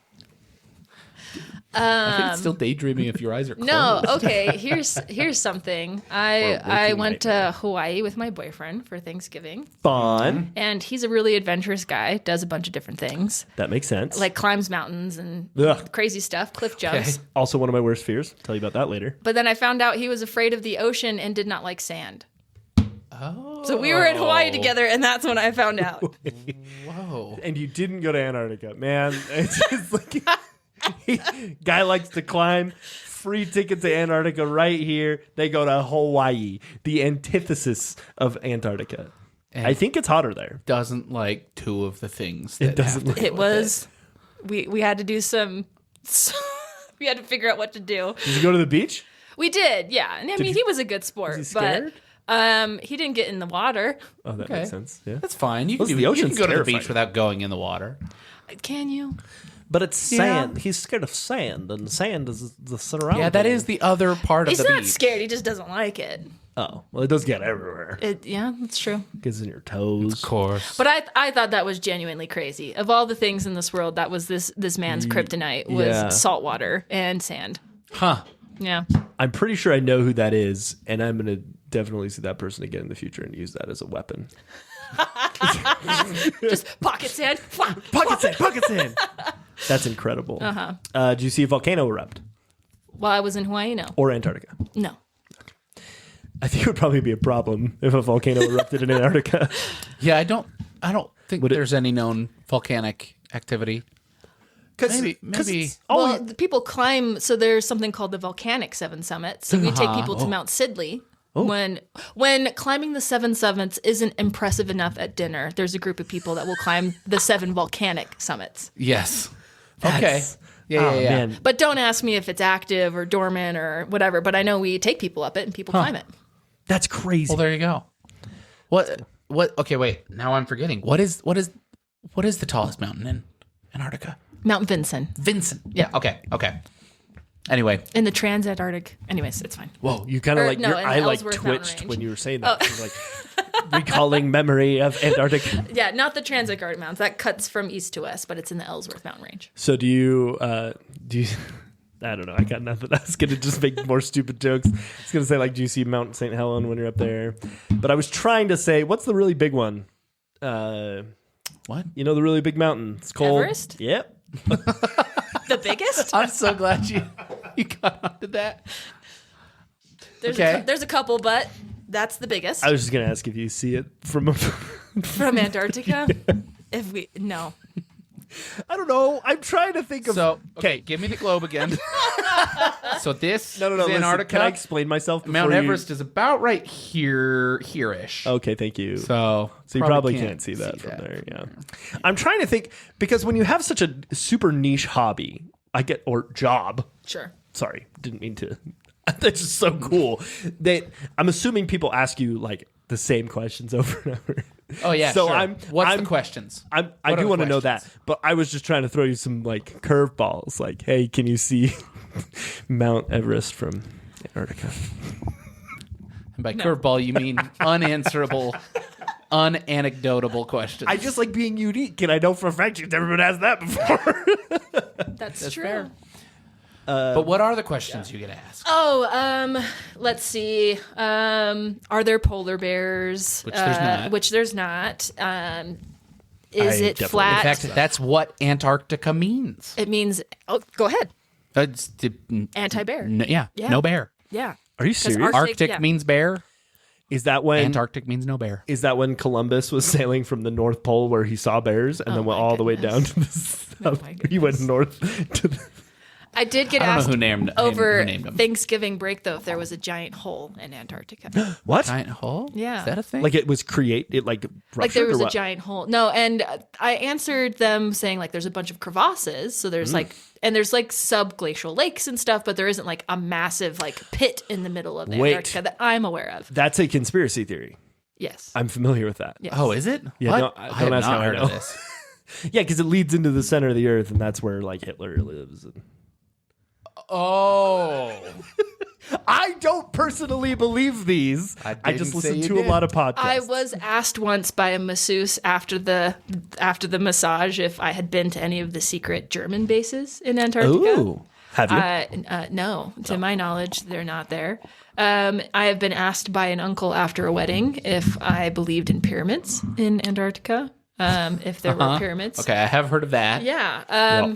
I think it's still daydreaming if your eyes are closed. No, okay. Here's something. I waking went to Hawaii with my boyfriend for Thanksgiving, Fun. and he's a really adventurous guy. Does a bunch of different things, That makes sense. like climbs mountains and Ugh. crazy stuff, cliff jumps. Okay. Also one of my worst fears. Tell you about that later. But then I found out he was afraid of the ocean and did not like sand. Oh. So we were in Hawaii together, and that's when I found out. Whoa. And you didn't go to Antarctica, man. It's just like guy likes to climb. Free ticket to Antarctica right here. They go to Hawaii, the antithesis of Antarctica. And I think it's hotter there. doesn't like two of the things. That It doesn't look It was. We had to do some. We had to figure out what to do. Did you go to the beach? We did, yeah. And I mean, he was a good sport, Was he scared? but he didn't get in the water. Oh, that Okay. makes sense. Yeah. That's fine. You can, Listen, do, the you can ocean's go to the terrifying. beach without going in the water. Can you? But it's sand. He's scared of sand, and sand is the surrounding. Yeah, that is the other part of He's the not beach. scared. He just doesn't like it. Oh, well, it does get everywhere. Yeah, that's true. Gets in your toes. Of course. But I thought that was genuinely crazy. Of all the things in this world, that was this man's kryptonite was Yeah. salt water and sand. Huh. Yeah. I'm pretty sure I know who that is, and I'm going to definitely see that person again in the future and use that as a weapon. Just pocket sand. Pocket sand. That's incredible. Did you see a volcano erupt? While I was in Hawaii, no. Or Antarctica? No. I think it would probably be a problem if a volcano erupted in Antarctica. Yeah, I don't think Would it- there's any known volcanic activity. Maybe. Well, the people climb, so there's something called the Volcanic Seven Summits. So we take people to Mount Sidley. When climbing the Seven Summits isn't impressive enough at dinner, there's a group of people that will climb the 7 volcanic summits. Yes. Okay. That's- Yeah. Oh, man. But don't ask me if it's active or dormant or whatever. But I know we take people up it and people climb it. That's crazy. Well, there you go. What? Okay, wait. Now I'm forgetting. What is the tallest mountain in Antarctica? Mount Vinson Vincent. Yeah. Okay. Anyway. in the Transantarctic. Anyways, it's fine. Whoa, you kind of Or, like, no, your in the eye like Ellsworth Mountain twitched Range. when you were saying that. It was like recalling memory of Antarctica. Yeah, not the Transantarctic Mountains. That cuts from east to west, but it's in the Ellsworth Mountain Range. So do you, I don't know. I got nothing. I was going to just make more stupid jokes. I was going to say, like, do you see Mount St. Helen when you're up there? But I was trying to say, what's the really big one? What? You know, the really big mountain. It's called Everest? Yep. The biggest? I'm so glad you got onto that. There's Okay. there's a couple, but that's the biggest I was just going to ask if you see it from a... from Antarctica. No. I don't know. I'm trying to think of... So, okay, give me the globe again. So this No. is Listen, Antarctica. can I explain myself before Mount you- Everest is about right here-ish. Okay, thank you. So you probably can't see that from there. Yeah. I'm trying to think, because when you have such a super niche hobby, or job, Sure. sorry, didn't mean to. That's just so cool. That I'm assuming people ask you like the same questions over and over. Oh yeah. So sure. What's I'm the questions? I What are do the want to know that, questions? but I was just trying to throw you some like curveballs. Like, hey, can you see Mount Everest from Antarctica? And by curveball, you mean unanswerable, unanecdotable questions. I just like being unique, and I know for a fact you've never been asked that before. That's true. fair. But what are the questions you get asked? Oh, let's see. Are there polar bears? Which there's not. Which there's not. Is I it definitely- flat? In fact, that's what Antarctica means. It means. Oh, go ahead. It's Anti-bear. Yeah, Yeah. no bear. Yeah. Are you 'Cause serious? Arctic yeah. means bear. Is that when Antarctic means no bear. Is that when Columbus was sailing from the North Pole where he saw bears and then went my all the way goodness. down to the south? my He went goodness. north to the... I did get I don't know asked who named over who named them. Thanksgiving break though if there was a giant hole in Antarctica. What? Giant hole? Yeah. Is that a thing? Like it was Like ruptured there was or a what? giant hole. No, and I answered them saying like there's a bunch of crevasses, so there's like and there's like subglacial lakes and stuff, but there isn't like a massive like pit in the middle of Wait. Antarctica that I'm aware of. That's a conspiracy theory. Yes. I'm familiar with that. Yes. Oh, is it? Yeah, What? don't I have ask not how I heard know. of this. Yeah, because it leads into the center of the earth, and that's where like Hitler lives. Oh. I don't personally believe these. I I just didn't say listen you to a did. lot of podcasts. I was asked once by a masseuse after the massage if I had been to any of the secret German bases in Antarctica. Ooh. Have you? No, to my knowledge, they're not there. I have been asked by an uncle after a wedding if I believed in pyramids in Antarctica, if there were pyramids. Okay, I have heard of that. Yeah.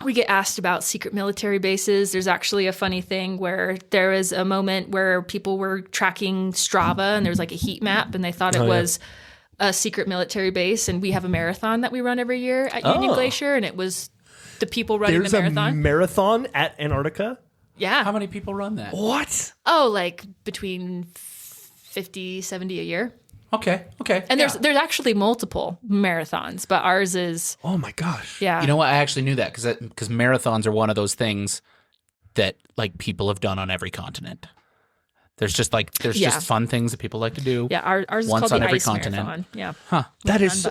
We get asked about secret military bases. There's actually a funny thing where there was a moment where people were tracking Strava and there was like a heat map and they thought it was a secret military base. And we have a marathon that we run every year at Union Glacier, and it was the people running There's the a marathon. marathon at Antarctica? Yeah. How many people run that? What? Oh, like between 50, 70 a year. Okay. And there's actually multiple marathons, but ours is, Oh my gosh. yeah. You know what? I actually knew that because marathons are one of those things that like people have done on every continent. There's just just fun things that people like to do. Yeah, ours is once called on the every Ice continent. Marathon. Yeah. That is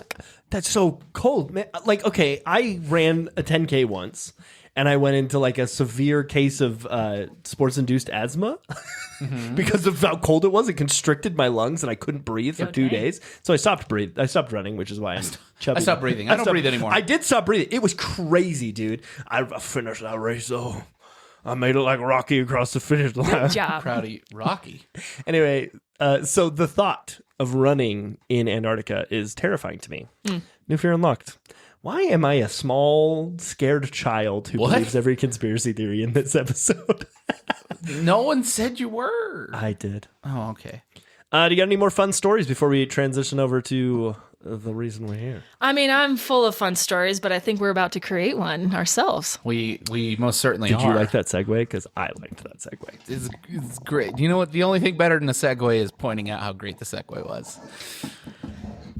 that's so cold, man. Like, okay, I ran a 10K once, and I went into like a severe case of sports-induced asthma because of how cold it was. It constricted my lungs, and I couldn't breathe for 2 dang. days. So I stopped breathing. I stopped running, which is why I'm chubby. I stopped breathing. I don't breathe anymore. I did stop breathing. It was crazy, dude. I finished that race, though. I made it like Rocky across the finish line. Good job. Proud of you, Rocky. Anyway, so the thought of running in Antarctica is terrifying to me. New fear unlocked. Why am I a small, scared child who What? believes every conspiracy theory in this episode? No one said you were. I did. Oh, okay. Do you got any more fun stories before we transition over to the reason we're here? I mean, I'm full of fun stories, but I think we're about to create one ourselves. We most certainly Did are. you like that segue? Because I liked that segue. It's great. You know what? The only thing better than a segue is pointing out how great the segue was.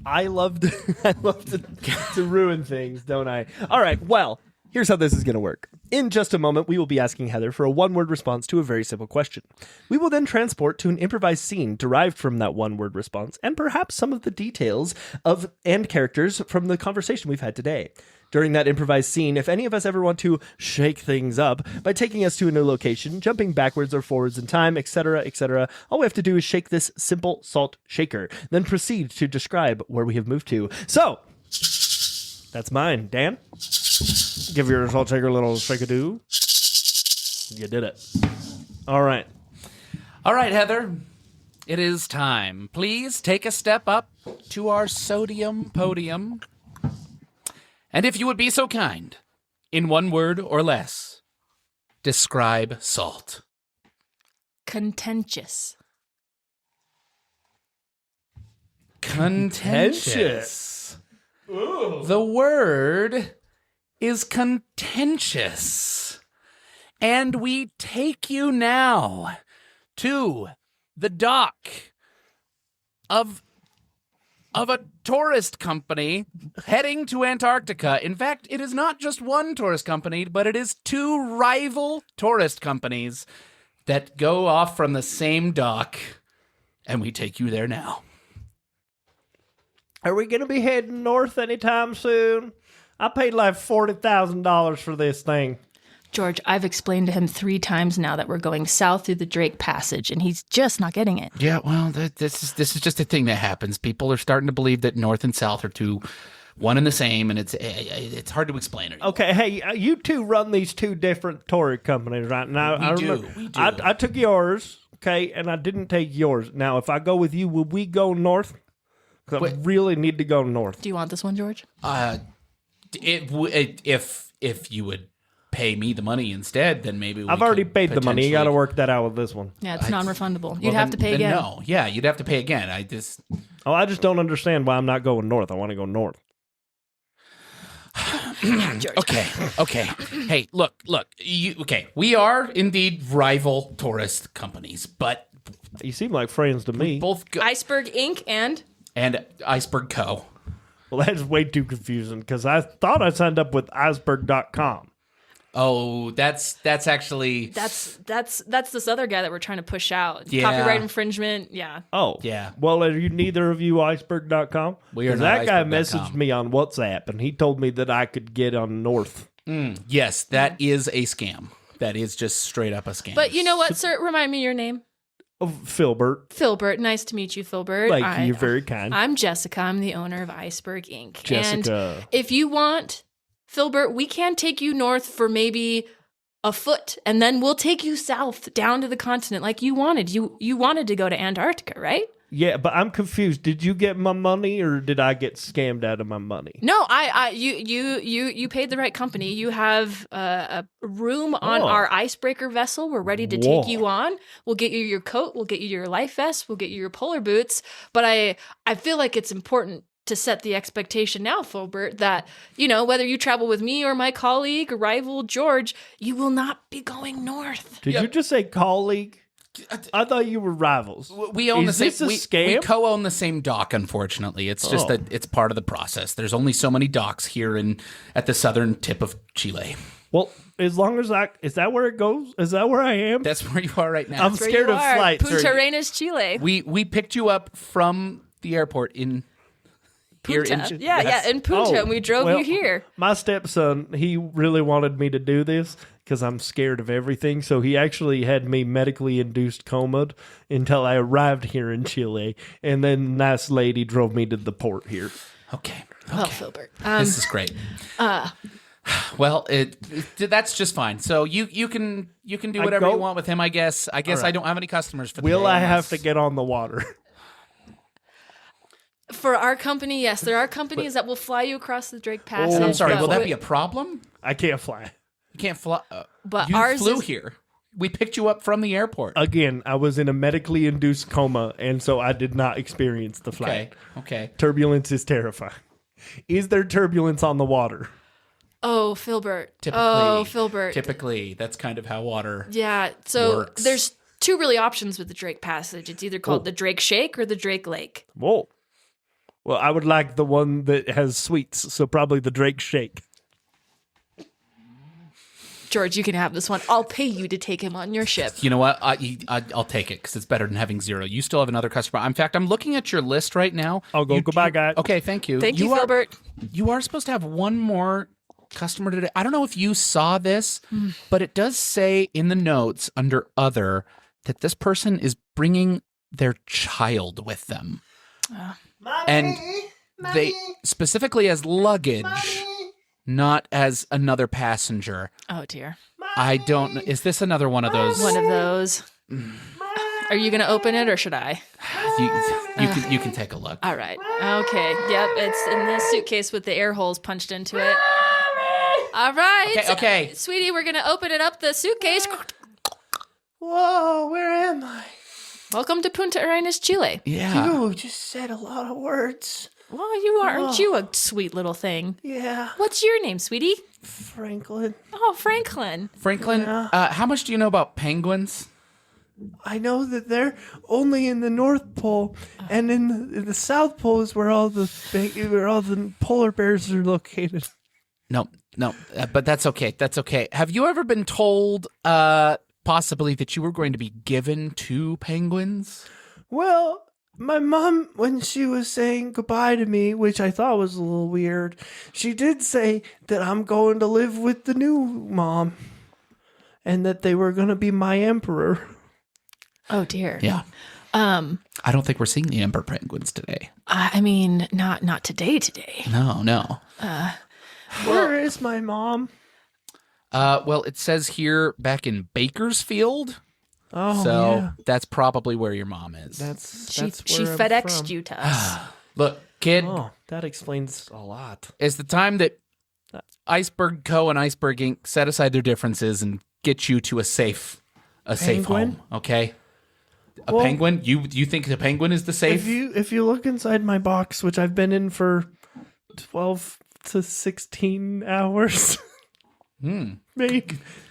I love to ruin things, don't I? All right, well, here's how this is going to work. In just a moment, we will be asking Heather for a one-word response to a very simple question. We will then transport to an improvised scene derived from that one-word response and perhaps some of the details of and characters from the conversation we've had today. During that improvised scene, if any of us ever want to shake things up by taking us to a new location, jumping backwards or forwards in time, etc., all we have to do is shake this simple salt shaker, then proceed to describe where we have moved to. So, that's mine. Dan? Give your salt shaker a little shake-a-do. You did it. All right. All right, Heather. It is time. Please take a step up to our sodium podium. And if you would be so kind, in one word or less, describe salt. Contentious. Contentious. The word is contentious. And we take you now to the dock of a tourist company heading to Antarctica. In fact, it is not just one tourist company, but it is two rival tourist companies that go off from the same dock, and we take you there now. Are we going to be heading north anytime soon? I paid like $40,000 for this thing. George, I've explained to him 3 times now that we're going south through the Drake Passage, and he's just not getting it. Yeah, well, this is just a thing that happens. People are starting to believe that north and south are one and the same, and it's hard to explain it. Okay, hey, you two run these 2 different tour companies, right? Now, We do. I took yours, okay, and I didn't take yours. Now, if I go with you, will we go north? Because I really need to go north. Do you want this one, George? If you would pay me the money instead, then maybe I've already paid the money. You got to work that out with this one. Yeah, it's non-refundable. You'd have to pay again. No, yeah, you'd have to pay again. I just don't understand why I'm not going north. I want to go north. George. Okay. Hey, look. We are indeed rival tourist companies, but You seem like friends to me. both Iceberg Inc. and Iceberg Co. Well, that's way too confusing because I thought I signed up with iceberg.com. Oh, that's actually that's this other guy that we're trying to push out. Yeah. Copyright infringement. Yeah. Oh. Yeah. Well, are you neither of you iceberg.com? We are 'Cause not that guy iceberg.com. messaged me on WhatsApp and he told me that I could get on north. Yes, that is a scam. That is just straight up a scam. But you know what, sir? Remind me your name. Oh, Filbert. Filbert. Nice to meet you, Filbert. Thank you. You're very kind. I'm Jessica. I'm the owner of Iceberg Inc. Jessica. And if you want, Filbert, we can take you north for maybe a foot, and then we'll take you south down to the continent like you wanted. You wanted to go to Antarctica, right? Yeah, but I'm confused. Did you get my money or did I get scammed out of my money? No, you paid the right company. You have a room on Oh. our icebreaker vessel. We're ready to Whoa. take you on. We'll get you your coat. We'll get you your life vest. We'll get you your polar boots. But I feel like it's important to set the expectation now, Filbert, that, you know, whether you travel with me or my colleague or rival George, you will not be going north. Did you just say colleague? I thought you were rivals. we own Is the this same. a scam? We co-own the same dock. Unfortunately, it's just that it's part of the process. There's only so many docks here at the southern tip of Chile. Well, as long as is that where it goes? Is that where I am? That's where you are right now. I'm Where scared you of are, flights. Punta Arenas, Chile. We picked you up from the airport in here in Punta. Yeah, yes. in Punta, Oh, and we drove well, you here. My stepson, he really wanted me to do this because I'm scared of everything. So he actually had me medically induced comaed until I arrived here in Chile. And then a nice lady drove me to the port here. Okay. Well, Filbert. This is great. Well, that's just fine. So you can do whatever you want with him. I guess I don't have any customers for the Will day I have unless- to get on the water? For our company, yes, there are companies that will fly you across the Drake Passage. I'm sorry. but Will that be a problem? I can't fly. You can't fly. But you ours flew is- here. We picked you up from the airport. Again, I was in a medically induced coma, and so I did not experience the flight. Okay. Turbulence is terrifying. Is there turbulence on the water? Oh, Filbert. Typically, Filbert. That's kind of how water. Yeah, so works. there's 2 really options with the Drake Passage. It's either called the Drake Shake or the Drake Lake. Whoa. Well, I would like the one that has sweets, so probably the Drake Shake. George, you can have this one. I'll pay you to take him on your ship. You know what? I'll take it because it's better than having 0. You still have another customer. In fact, I'm looking at your list right now. I'll go. Goodbye, guys. Okay, thank you. Thank you, Filbert. You are supposed to have one more customer today. I don't know if you saw this, but it does say in the notes under other that this person is bringing their child with them. And they specifically as luggage, not as another passenger. Oh, dear. I don't know. Is this another one of those? One of those. Are you going to open it or should I? You can take a look. All right. Okay. Yep. It's in this suitcase with the air holes punched into it. All right. Okay. Sweetie, we're going to open it up the suitcase. Whoa, where am I? Welcome to Punta Arenas, Chile. Yeah. You just said a lot of words. Well, you aren't you a sweet little thing? Yeah, What's your name, sweetie? Franklin. Oh, Franklin. Franklin, how much do you know about penguins? I know that they're only in the North Pole, and in the South Pole is where all the polar bears are located. No, but that's okay. That's okay. Have you ever been told, possibly, that you were going to be given 2 penguins? Well, My mom, when she was saying goodbye to me, which I thought was a little weird, she did say that I'm going to live with the new mom and that they were going to be my emperor. Oh dear. Yeah. I don't think we're seeing the emperor penguins today. I mean, not today. No. Where is my mom? Well, it says here back in Bakersfield. Oh, So yeah. that's probably where your mom is. She where I'm FedExed from. you to us. Look, kid, Oh, that explains a lot. it's the time that Iceberg Co. and Iceberg Inc. set aside their differences and get you to a safe Penguin? home. Okay, Well, penguin. You think the penguin is the safe? If you look inside my box, which I've been in for 12 to 16 hours, maybe,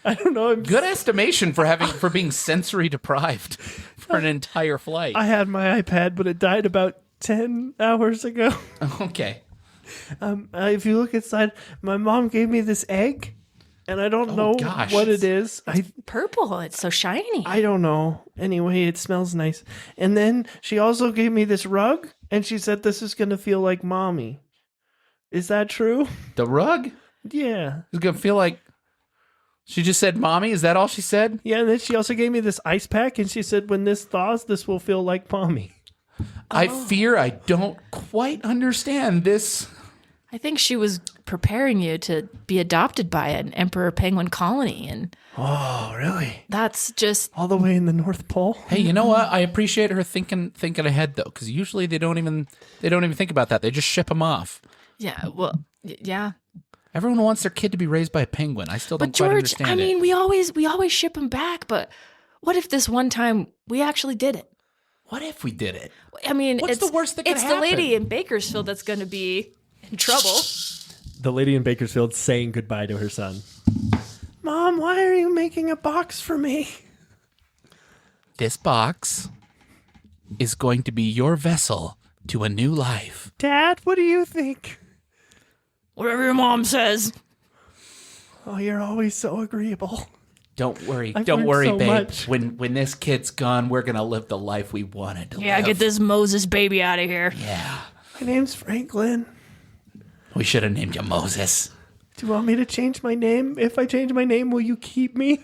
I don't know. Good estimation for being sensory deprived for an entire flight. I had my iPad, but it died about 10 hours ago. Okay. If you look inside, my mom gave me this egg, and I don't know gosh. what it is. Purple. It's so shiny. I don't know. Anyway, it smells nice. And then she also gave me this rug, and she said this is going to feel like mommy. Is that true? The rug Yeah. is gonna feel like she just said, "Mommy." Is that all she said? Yeah, and then she also gave me this ice pack, and she said when this thaws, this will feel like mommy. I fear I don't quite understand this. I think she was preparing you to be adopted by an emperor penguin colony, and Oh, really? that's just All the way in the North Pole? Hey, you know what? I appreciate her thinking ahead though, because usually they don't even think about that. They just ship them off. yeah. Well, yeah. Everyone wants their kid to be raised by a penguin. I still don't But quite George, understand I mean, it. we always ship them back. But what if this one time we actually did it? What if we did it? I mean, What's it's the worst that could it's the lady happen? in Bakersfield that's going to be in trouble. The lady in Bakersfield saying goodbye to her son. Mom, why are you making a box for me? This box is going to be your vessel to a new life. Dad, what do you think? Whatever your mom says. Oh, you're always so agreeable. Don't worry, I've don't learned worry, so babe. much. When this kid's gone, we're gonna live the life we wanted to Yeah, live. get this Moses baby out of here. Yeah, My name's Franklin. we should have named you Moses. Do you want me to change my name? If I change my name, will you keep me?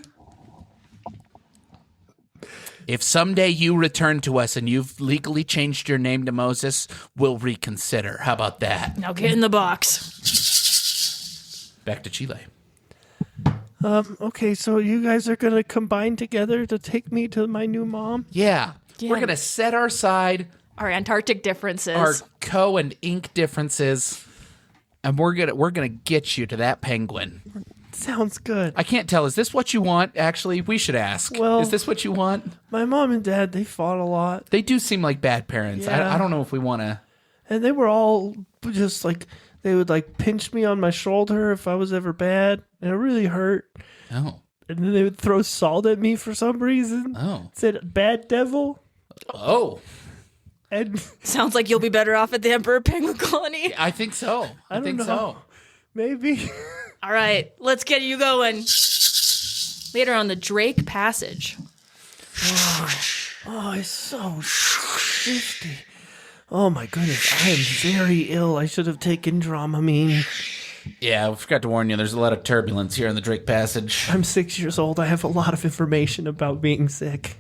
If someday you return to us and you've legally changed your name to Moses, we'll reconsider. How about that? Now get in the box. Back to Chile. Okay, so you guys are going to combine together to take me to my new mom? Yeah, Yeah. we're gonna set aside Our Antarctic differences. our co and ink differences, and we're gonna get you to that penguin. Sounds good. I can't tell. Is this what you want? Actually, we should ask. Well- Is this what you want? My mom and dad, they fought a lot. They do seem like bad parents. Yeah. I don't know if we want to. And they were all just like, they would like pinch me on my shoulder if I was ever bad. And it really hurt. Oh, And then they would throw salt at me for some reason. oh, Said, bad devil. oh! And Sounds like you'll be better off at the emperor penguin colony. I think so. I don't think know. so. maybe. All right, let's get you going. Later on the Drake Passage. Oh, it's so shifty. Oh my goodness, I am very ill. I should have taken Dramamine. Yeah, I forgot to warn you. There's a lot of turbulence here in the Drake Passage. I'm 6 years old. I have a lot of information about being sick.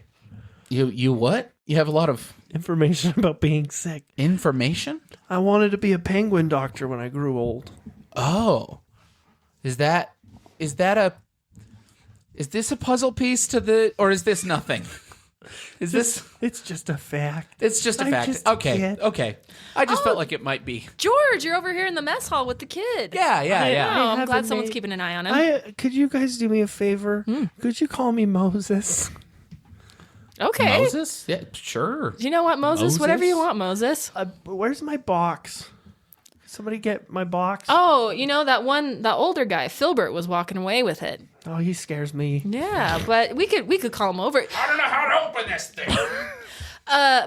You what? You have a lot of Information about being sick. information? I wanted to be a penguin doctor when I grew old. Oh. Is this a puzzle piece to the, or is this nothing? Is this, It's just a fact. it's just a I fact. just Okay, can't. okay. I just felt like it might be. George, you're over here in the mess hall with the kid. Yeah. Oh, I'm have glad a someone's name. keeping an eye on him. Could you guys do me a favor? Could you call me Moses? Okay. Moses? Yeah, sure. You know what, Moses? Whatever you Moses? want, Moses. Where's my box? Somebody get my box. Oh, you know that older guy, Filbert, was walking away with it. Oh, he scares me. Yeah, but we could call him over. I don't know how to open this thing.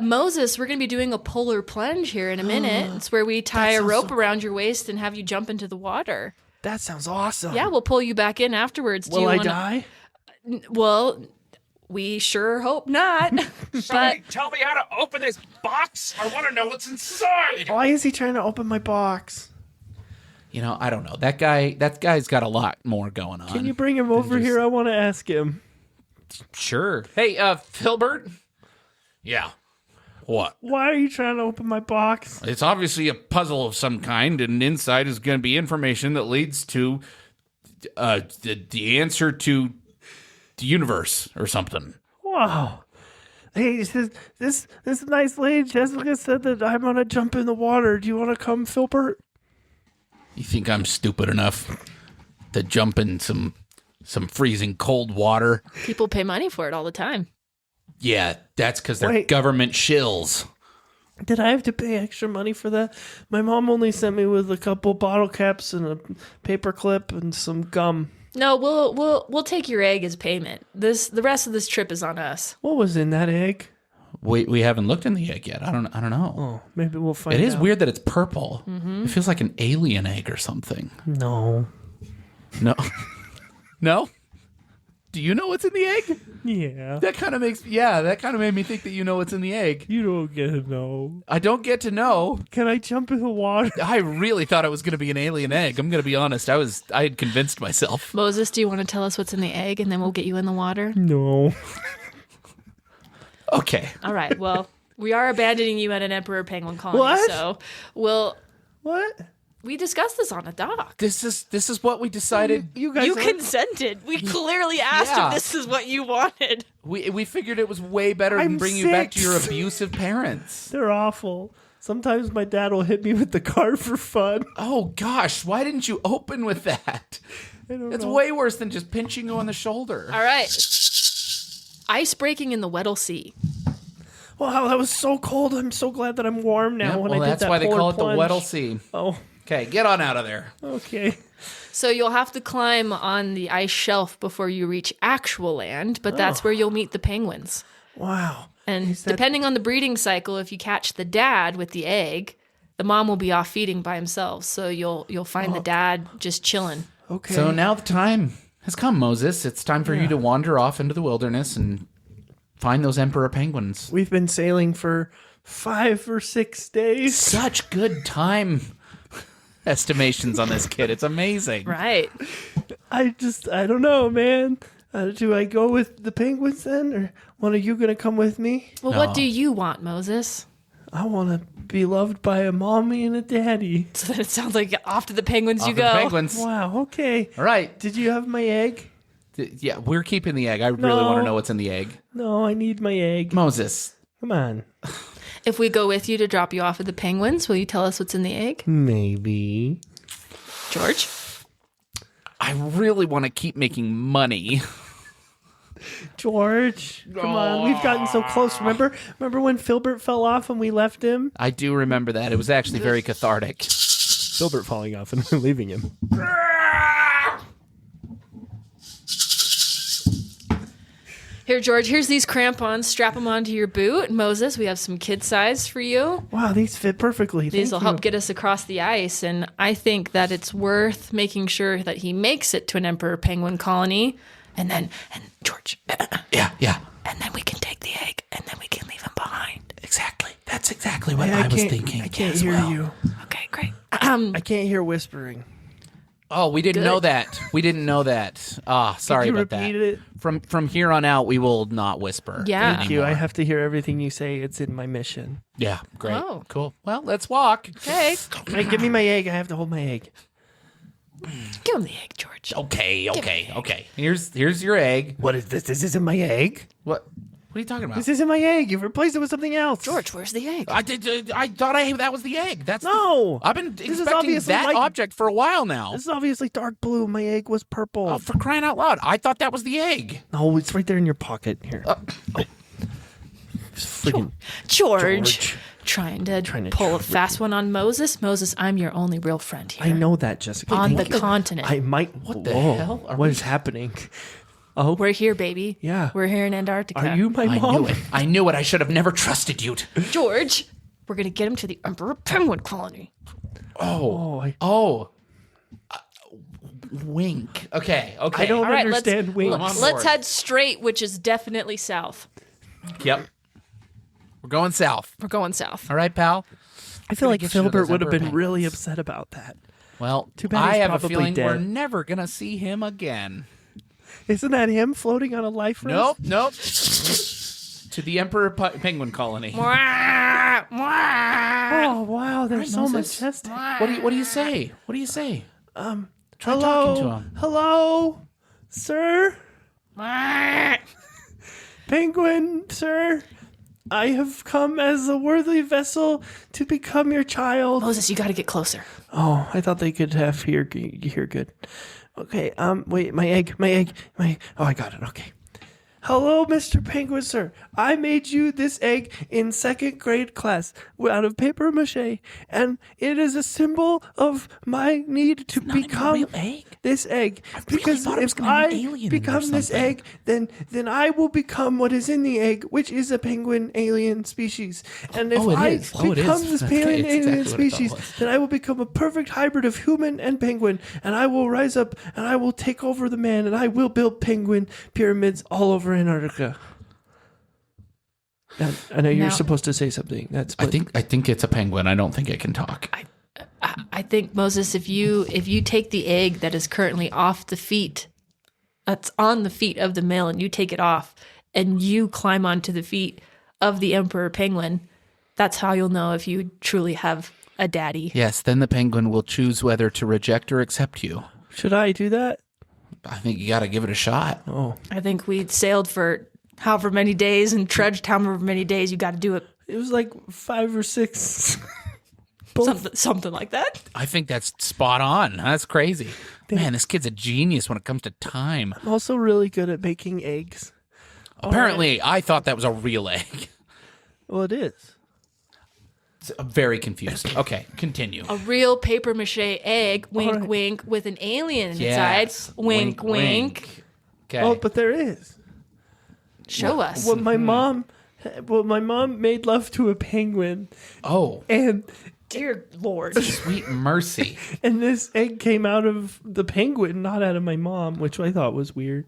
Moses, we're gonna be doing a polar plunge here in a minute. It's where we tie a sounds rope so around your waist and have you jump into the water. That sounds awesome. Yeah, we'll pull you back in afterwards. Do Will you I wanna- die? Well, We sure hope not. But Somebody tell me how to open this box. I want to know what's inside. Why is he trying to open my box? I don't know. That guy's got a lot more going on. Can you bring him over here? I want to ask him. Sure. Hey, Filbert? Yeah. What? Why are you trying to open my box? It's obviously a puzzle of some kind, and inside is going to be information that leads to the answer to the universe or something. Wow. Hey, this nice lady, Jessica, said that I'm going to jump in the water. Do you want to come, Filbert? You think I'm stupid enough to jump in some freezing cold water? people pay money for it all the time. Yeah, that's because they're Wait. government shills. Did I have to pay extra money for that? My mom only sent me with a couple bottle caps and a paper clip and some gum. No, we'll take your egg as payment. The rest of this trip is on us. What was in that egg? We haven't looked in the egg yet. I don't know. Oh, maybe we'll find It out. is weird that it's purple. It feels like an alien egg or something. No. No. No? Do you know what's in the egg? Yeah. That kind of made me think that you know what's in the egg. You don't get to know. I don't get to know. Can I jump in the water? I really thought it was going to be an alien egg. I'm going to be honest. I had convinced myself. Moses, do you want to tell us what's in the egg, and then we'll get you in the water? No. Okay. All right. Well, we are abandoning you at an emperor penguin colony. What? So What? we discussed this on a dock. This is what we decided. You guys You are- consented. We clearly asked Yeah. if this is what you wanted. We figured it was way better than I'm bring you back to 6. your abusive parents. They're awful. Sometimes my dad will hit me with the car for fun. Oh gosh, why didn't you open with that? I don't It's know. way worse than just pinching you on the shoulder. All right. Ice breaking in the Weddell Sea. Wow, that was so cold. I'm so glad that I'm warm now. Yeah, when well, I did that's that why they polar call it the plunge. Weddell Sea. Oh, Okay, get on out of there. okay. So you'll have to climb on the ice shelf before you reach actual land, but that's where you'll meet the penguins. Wow. And Is that- depending on the breeding cycle, if you catch the dad with the egg, the mom will be off feeding by himself. So you'll find the dad just chilling. Okay. So now the time has come, Moses. It's time for you to wander off into the wilderness and find those emperor penguins. We've been sailing for 5 or 6 days. Such good time estimations on this kid. It's amazing. Right. I don't know, man. Do I go with the penguins then? Or one of you going to come with me? Well, what do you want, Moses? I want to be loved by a mommy and a daddy. So then it sounds like off to the penguins Off you to the go. penguins. Wow, okay. All right. Did you have my egg? Yeah, we're keeping the egg. I really No. want to know what's in the egg. No, I need my egg. Moses. Come on. If we go with you to drop you off at the penguins, will you tell us what's in the egg? Maybe. George? I really want to keep making money. George, come on. We've gotten so close. Remember when Filbert fell off and we left him? I do remember that. It was actually very cathartic. Filbert falling off and leaving him. Here, George, here's these crampons. Strap them onto your boot. Moses, we have some kid size for you. Wow, these fit perfectly. These will Thank help you. get us across the ice. And I think that it's worth making sure that he makes it to an emperor penguin colony. And George, Yeah. and then we can take the egg and then we can leave him behind. Exactly. That's exactly what Hey, I was thinking. I can't as hear well. you. Okay, great. I can't hear whispering. Oh, we didn't Good. know that. We didn't know that. Ah, sorry you about that. repeat it? From here on out, we will not whisper. Yeah. Thank you. I anymore. have to hear everything you say. It's in my mission. Yeah, great. Oh. Cool. Well, let's walk. Okay. Hey, give me my egg. I have to hold my egg. Give him the egg, George. Okay. Here's your egg. What is this? This isn't my egg. What are you talking about? This isn't my egg. You've replaced it with something else. George, where's the egg? I thought that was the egg. That's No. I've been This is expecting obviously that like- object for a while now. This is obviously dark blue. My egg was purple. Oh, for crying out loud! I thought that was the egg. No, it's right there in your pocket. Here. Freaking George. Trying to pull a trick fast one on Moses. Moses, I'm your only real friend here. I know that, Jessica. On Thank the you. continent. I might. What the Whoa, hell are What we- is happening? Oh, We're here, baby. Yeah. We're here in Antarctica. are you my I mom? knew it. I knew it. I should have never trusted you. George, we're going to get him to the emperor penguin colony. Oh, Oh. wink. Okay. I don't All right, understand wings. I'm on Let's board. head straight, which is definitely south. Yep. We're going south. We're going south. All right, pal. I feel like get you to Filbert those would have been Emperor really penguins. upset about that. Well, Too bad I he's have a probably feeling we're dead. never going to see him again. Isn't that him floating on a life raft? Nope. To the Emperor Penguin Colony. Oh, wow. There's so Moses. majestic. What do you say? What do you say? Try Hello? talking to him. Hello? Sir? Penguin, sir? I have come as a worthy vessel to become your child. Moses, you got to get closer. Oh, I thought they could hear good. Okay, wait, my egg. Oh, I got it, okay. Hello, Mr. Penguin, sir. I made you this egg in second grade class out of paper mache, and it is a symbol of my need to become real egg. this egg. really Because thought it was if gonna be an I alien in there become this something. egg, then I will become what is in the egg, which is a penguin alien species. And if it I is. Oh, it is. become this Okay, penguin it's alien exactly what I thought it species, was. then I will become a perfect hybrid of human and penguin, and I will rise up and I will take over the man, and I will build penguin pyramids all over Antarctica. I know you're Now- supposed to say something. That's I think it's a penguin. I don't think it can talk. I think, Moses, if you take the egg that is currently off the feet, that's on the feet of the male, and you take it off, and you climb onto the feet of the emperor penguin, that's how you'll know if you truly have a daddy. Yes, then the penguin will choose whether to reject or accept you. Should I do that? I think you got to give it a shot. Oh, I think we sailed for however many days and trudged however many days. You got to do it. it was like 5 or 6. Something like that. I think that's spot on. That's crazy. Man, this kid's a genius when it comes to time. I'm also really good at making eggs. Apparently, I thought that was a real egg. Well, it is. I'm very confused. Okay, continue. A real paper mache egg, wink, right. wink, with an alien Yes. inside. Wink, wink. Okay. Oh, but there is. Show us. Well, my mom made love to a penguin, Oh, and Dear Lord. sweet mercy. and this egg came out of the penguin, not out of my mom, which I thought was weird.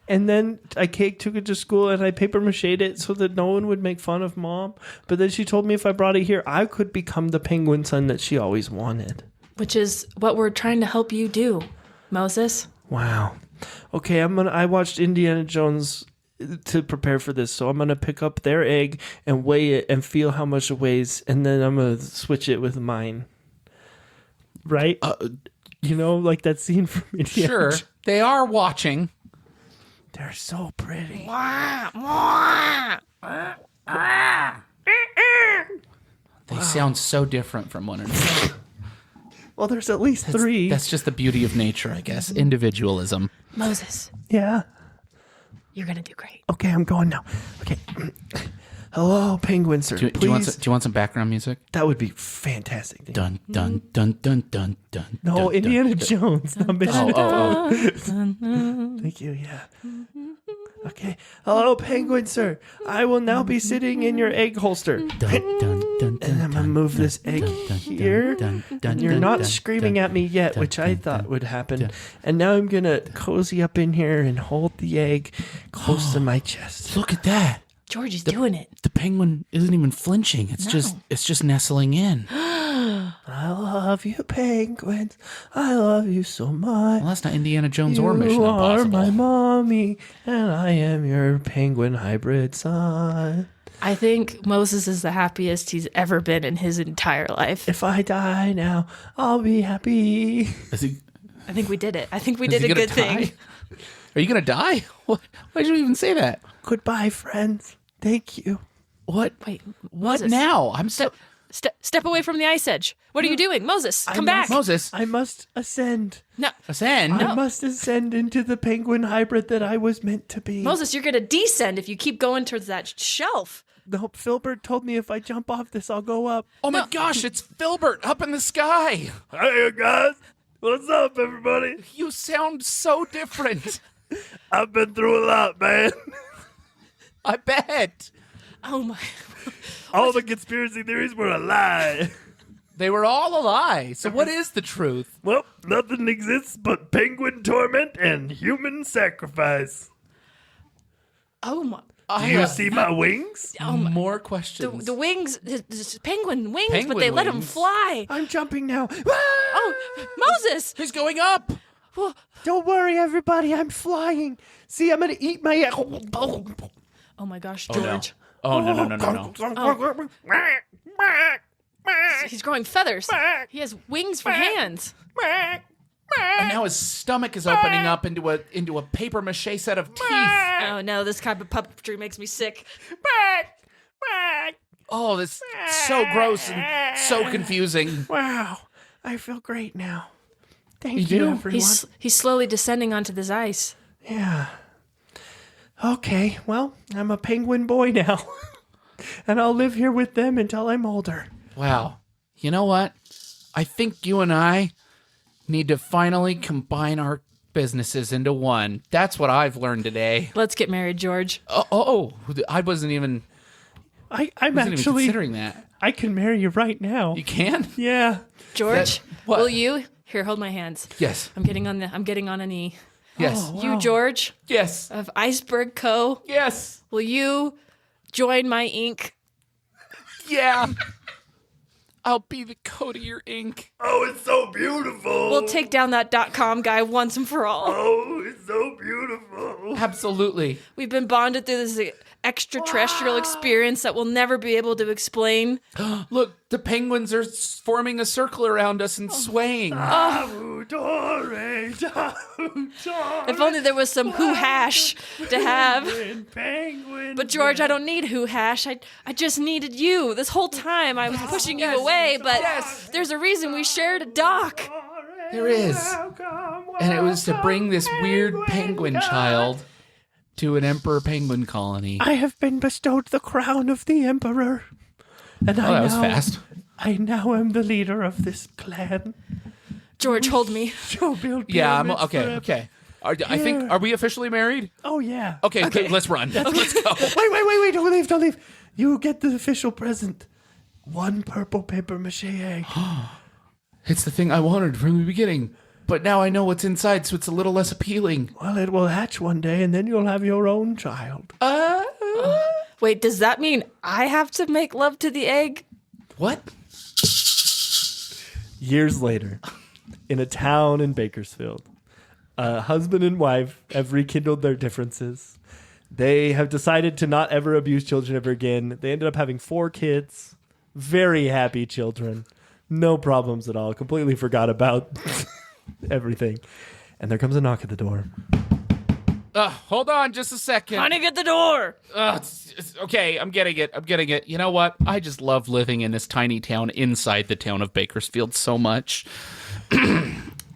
And then I took it to school and I paper mache'd it so that no one would make fun of mom. But then she told me if I brought it here, I could become the penguin son that she always wanted. Which is what we're trying to help you do, Moses. Wow. Okay, I watched Indiana Jones to prepare for this, so I'm gonna pick up their egg and weigh it and feel how much it weighs, and then I'm gonna switch it with mine. Right? You know, like that scene from Indiana Sure, Jones. they are watching. They're so pretty. They sound so different from one another. Well, there's at least 3. That's just the beauty of nature, I guess. Individualism. Moses, Yeah. you're going to do great. Okay, I'm going now. Okay. Hello, penguin sir. Do Please. you want some background music? That would be fantastic. Dun dun dun dun dun dun. No, dun, Indiana dun. Jones. Not Mission Oh. Thank you, yeah. Okay. Hello, penguin sir. I will now be sitting in your egg holster. Dun, dun, dun, And I'm going to move this egg here. And you're not screaming at me yet, which I thought would happen. And now I'm going to cozy up in here and hold the egg close to my chest. Look at that. George is doing it. The penguin isn't even flinching. It's just nestling in. I love you, penguins. I love you so much. Well, that's not Indiana Jones or Mission You are Impossible. my mommy, and I am your penguin hybrid son. I think Moses is the happiest he's ever been in his entire life. If I die now, I'll be happy. Is he, I think we did it. I think we is did he a gonna good die? thing. Are you gonna die? Why did you even say that? Goodbye, friends. Thank you. What? Wait, What Moses. now? I'm so Step away from the ice edge. What are you doing? Moses, come back. Moses. I must ascend. No. Ascend. I must ascend into the penguin hybrid that I was meant to be. Moses, you're going to descend if you keep going towards that shelf. No, Filbert told me if I jump off this, I'll go up. Oh my gosh! It's Filbert up in the sky. Hey, guys. What's up, everybody? You sound so different. I've been through a lot, man. I bet. Oh my. All the conspiracy theories were a lie. They were all a lie. So what is the truth? Well, nothing exists but penguin torment and human sacrifice. Oh my! Do you see my wings? More questions. The wings, the penguin wings, but Penguin they let him wings. fly. I'm jumping now. Oh, Moses! He's going up. Don't worry, everybody. I'm flying. See, I'm going to eat my... Oh my gosh, George! Oh, no. He's growing feathers. He has wings for hands. And now his stomach is opening up into a paper mache set of teeth. Oh no, this kind of puppetry makes me sick. Oh, this is so gross and so confusing. Wow. I feel great now. Thank You you, do? everyone. He's slowly descending onto this ice. Yeah. Okay, well, I'm a penguin boy now. And I'll live here with them until I'm older. Wow. You know what? I think you and I need to finally combine our businesses into one. That's what I've learned today. Let's get married, George. I wasn't even I'm even actually... considering that. I can marry you right now. You can? Yeah. George, what? will you? Here, hold my hands. Yes. I'm getting on a knee. Yes. You, George, Yes. of Iceberg Co. Yes. Will you join my Inc? Yeah. I'll be the coat of your ink. Oh, it's so beautiful. We'll take down that .com guy once and for all. Oh, it's so beautiful. Absolutely. We've been bonded through this extraterrestrial experience that we'll never be able to explain. Look, the penguins are forming a circle around us and swaying. If only there was some who hash to have. Penguin. But George, I don't need who hash. I just needed you. This whole time I was pushing you away, but there's a reason we shared a dock. There is. And it was to bring this weird penguin child to an emperor penguin colony. I have been bestowed the crown of the emperor. And that was fast. I now am the leader of this clan. George, hold me. Shall build Yeah, I'm pyramids okay. forever. Okay. Are we officially married? Oh, yeah. Okay, good, let's run. Let's go. Wait. Don't leave. You get the official present. One purple paper mache egg. It's the thing I wanted from the beginning. But now I know what's inside, so it's a little less appealing. Well, it will hatch one day, and then you'll have your own child. Wait, does that mean I have to make love to the egg? What? Years later, in a town in Bakersfield, a husband and wife have rekindled their differences. They have decided to not ever abuse children ever again. They ended up having 4 kids. Very happy children. No problems at all. Completely forgot about everything. And there comes a knock at the door. Hold on just a second. Honey, get the door. It's okay, I'm getting it. You know what? I just love living in this tiny town inside the town of Bakersfield so much.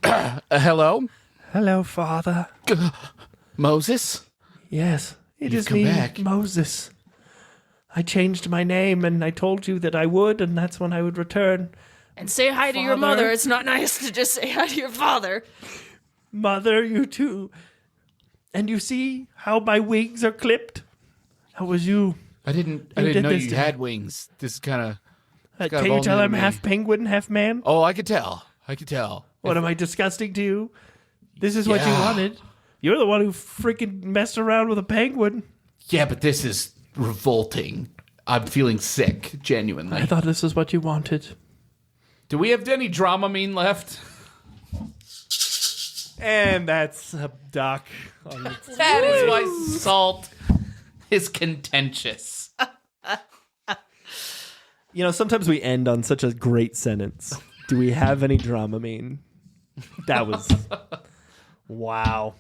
Hello? Hello, Father. Moses? Yes, it You've is come me, back. Moses. I changed my name, and I told you that I would, and that's when I would return. And say hi to your Father. mother. It's not nice to just say hi to your father. Mother, you too. And you see how my wings are clipped? How was you? I didn't did know this you to had wings. This is kind of... Can you tell I'm half penguin, half man? Oh, I could tell. What, am I disgusting to you? This is what you Yeah. wanted. You're the one who freaking messed around with a penguin. Yeah, but this is revolting. I'm feeling sick, genuinely. I thought this is what you wanted. Do we have any Dramamine left? And that's a doc. That is why salt is contentious. You know, sometimes we end on such a great sentence. Do we have any Dramamine? That was... Wow.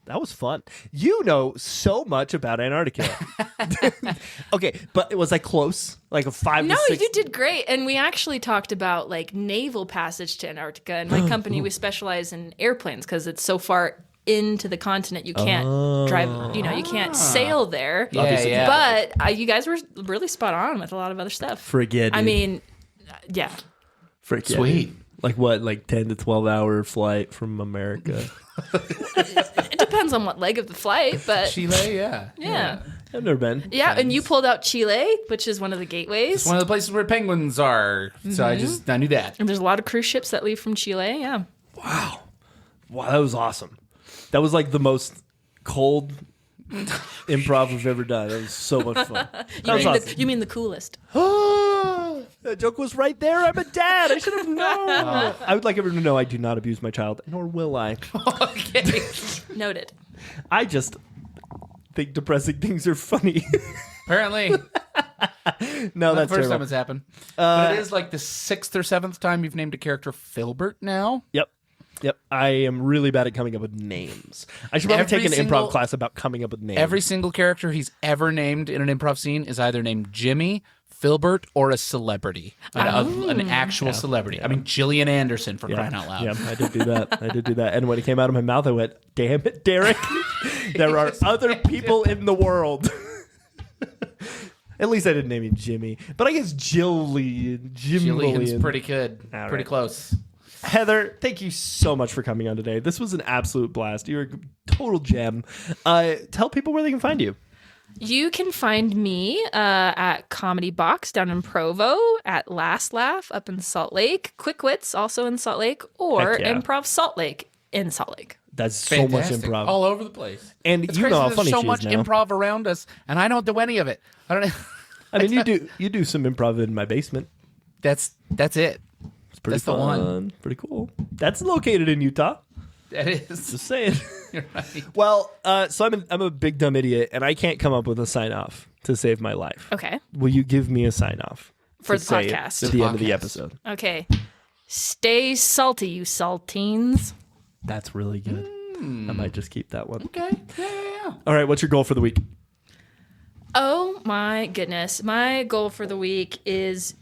That was fun. You know so much about Antarctica. Okay, but was I close? Like a 5 No, to 6? you did great. And we actually talked about like naval passage to Antarctica. And my company, we specialize in airplanes because it's so far into the continent you can't drive, you can't sail there. Yeah. But you guys were really spot on with a lot of other stuff. Frig yeah, dude. I mean, yeah. Frick yeah, Sweet. dude. Like what? Like 10 to 12 hour flight from America. It depends on what leg of the flight, but Chile, yeah. yeah. I've never been. Yeah, and you pulled out Chile, which is one of the gateways. It's one of the places where penguins are. So I knew that. And there's a lot of cruise ships that leave from Chile, yeah. Wow, that was awesome. That was like the most cold improv we've ever done. It was so much fun. You mean the coolest. That joke was right there. I'm a dad. I should have known. I would like everyone to know I do not abuse my child, nor will I. Okay. Noted. I just think depressing things are funny. Apparently. No, Not that's the first terrible. time it's happened. But it is like the 6th or 7th time you've named a character Filbert now. Yep. I am really bad at coming up with names. I should probably take an improv class about coming up with names. Every single character he's ever named in an improv scene is either named Jimmy, Filbert, or a celebrity. An actual celebrity. Yeah. I mean, Gillian Anderson, for crying out loud. Yeah, I did do that. And when it came out of my mouth, I went, damn it, Derek. There are other people in the world. At least I didn't name him Jimmy. But I guess Jillian's pretty good. All pretty right. close. Heather, thank you so much for coming on today. This was an absolute blast. You're a total gem. Tell people where they can find you. You can find me at Comedy Box down in Provo, at Last Laugh up in Salt Lake, Quick Wits also in Salt Lake, or Heck yeah. Improv Salt Lake in Salt Lake. That's so much Fantastic. improv. All over the place. And It's you crazy know how there's funny so she much is now. improv around us, and I don't do any of it. I don't know. I mean, you do some improv in my basement. That's it. It's pretty That's the fun. one. Pretty cool. That's located in Utah. That is. Just saying. You're right. Well, so I'm a big dumb idiot, and I can't come up with a sign off to save my life. Okay. Will you give me a sign off For to the say podcast. at the end of the episode? Okay. Stay salty, you saltines. That's really good. I might just keep that one. Okay. Yeah. All right, what's your goal for the week? Oh my goodness. My goal for the week is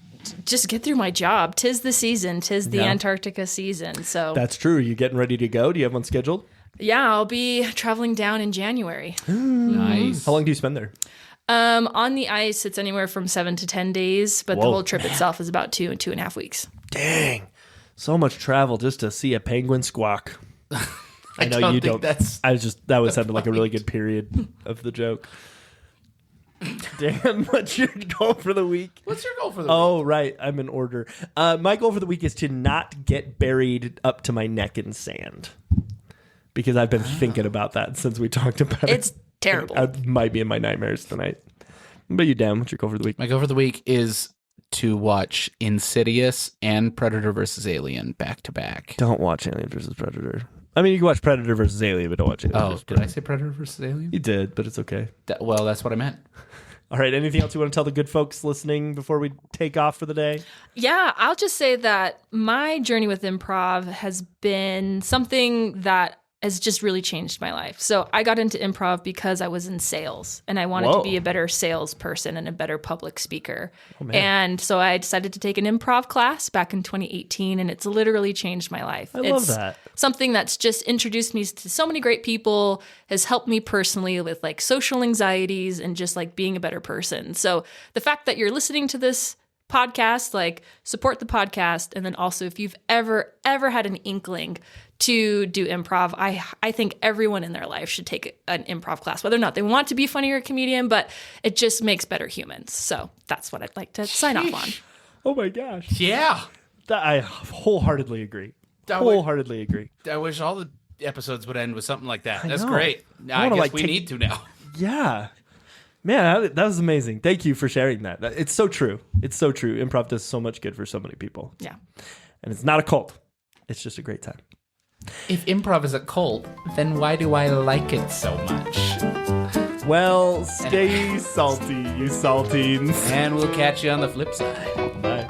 just get through my job. 'Tis the season. 'Tis the Yeah. Antarctica season. So That's true. Are you getting ready to go? Do you have one scheduled? yeah, I'll be traveling down in January. Nice. How long do you spend there? On the ice, it's anywhere from 7 to 10 days, but the Whoa. whole trip itself is about 2.5 weeks. Dang. So much travel just to see a penguin squawk. I know don't you think don't. that's That was sounded like a really good period of the joke. Dan, what's your goal for the week? What's your goal for the week? Oh, right. I'm in order. My goal for the week is to not get buried up to my neck in sand. Because I've been thinking about that since we talked about it. It's terrible. I might be in my nightmares tonight. But you, Dan, what's your goal for the week? My goal for the week is to watch Insidious and Predator vs. Alien back to back. Don't watch Alien vs. Predator. I mean, you can watch Predator vs. Alien, but don't watch Alien Oh, vs. did Predator. I say Predator vs. Alien? You did, but it's okay. Well, that's what I meant. All right, anything else you want to tell the good folks listening before we take off for the day? Yeah, I'll just say that my journey with improv has been something that has just really changed my life. So I got into improv because I was in sales and I wanted Whoa. to be a better salesperson and a better public speaker. man. And so I decided to take an improv class back in 2018 and it's literally changed my life. I love It's that. something that's just introduced me to so many great people, has helped me personally with like social anxieties and just like being a better person. So the fact that you're listening to this podcast, like support the podcast. And then also if you've ever had an inkling to do improv, I think everyone in their life should take an improv class, whether or not they want to be a funny or a comedian, but it just makes better humans. So that's what I'd like to sign off on. Oh my gosh. Yeah. I wholeheartely agree. That would- Wholeheartedly agree. I wish all the episodes would end with something like that. That's know. great. I I wanna, guess like, we take- need to now. Yeah. Man, that was amazing. Thank you for sharing that. It's so true. It's so true. Improv does so much good for so many people. Yeah. And it's not a cult. It's just a great time. If improv is a cult, then why do I like it so much? Well, stay salty, you saltines. And we'll catch you on the flip side. Bye.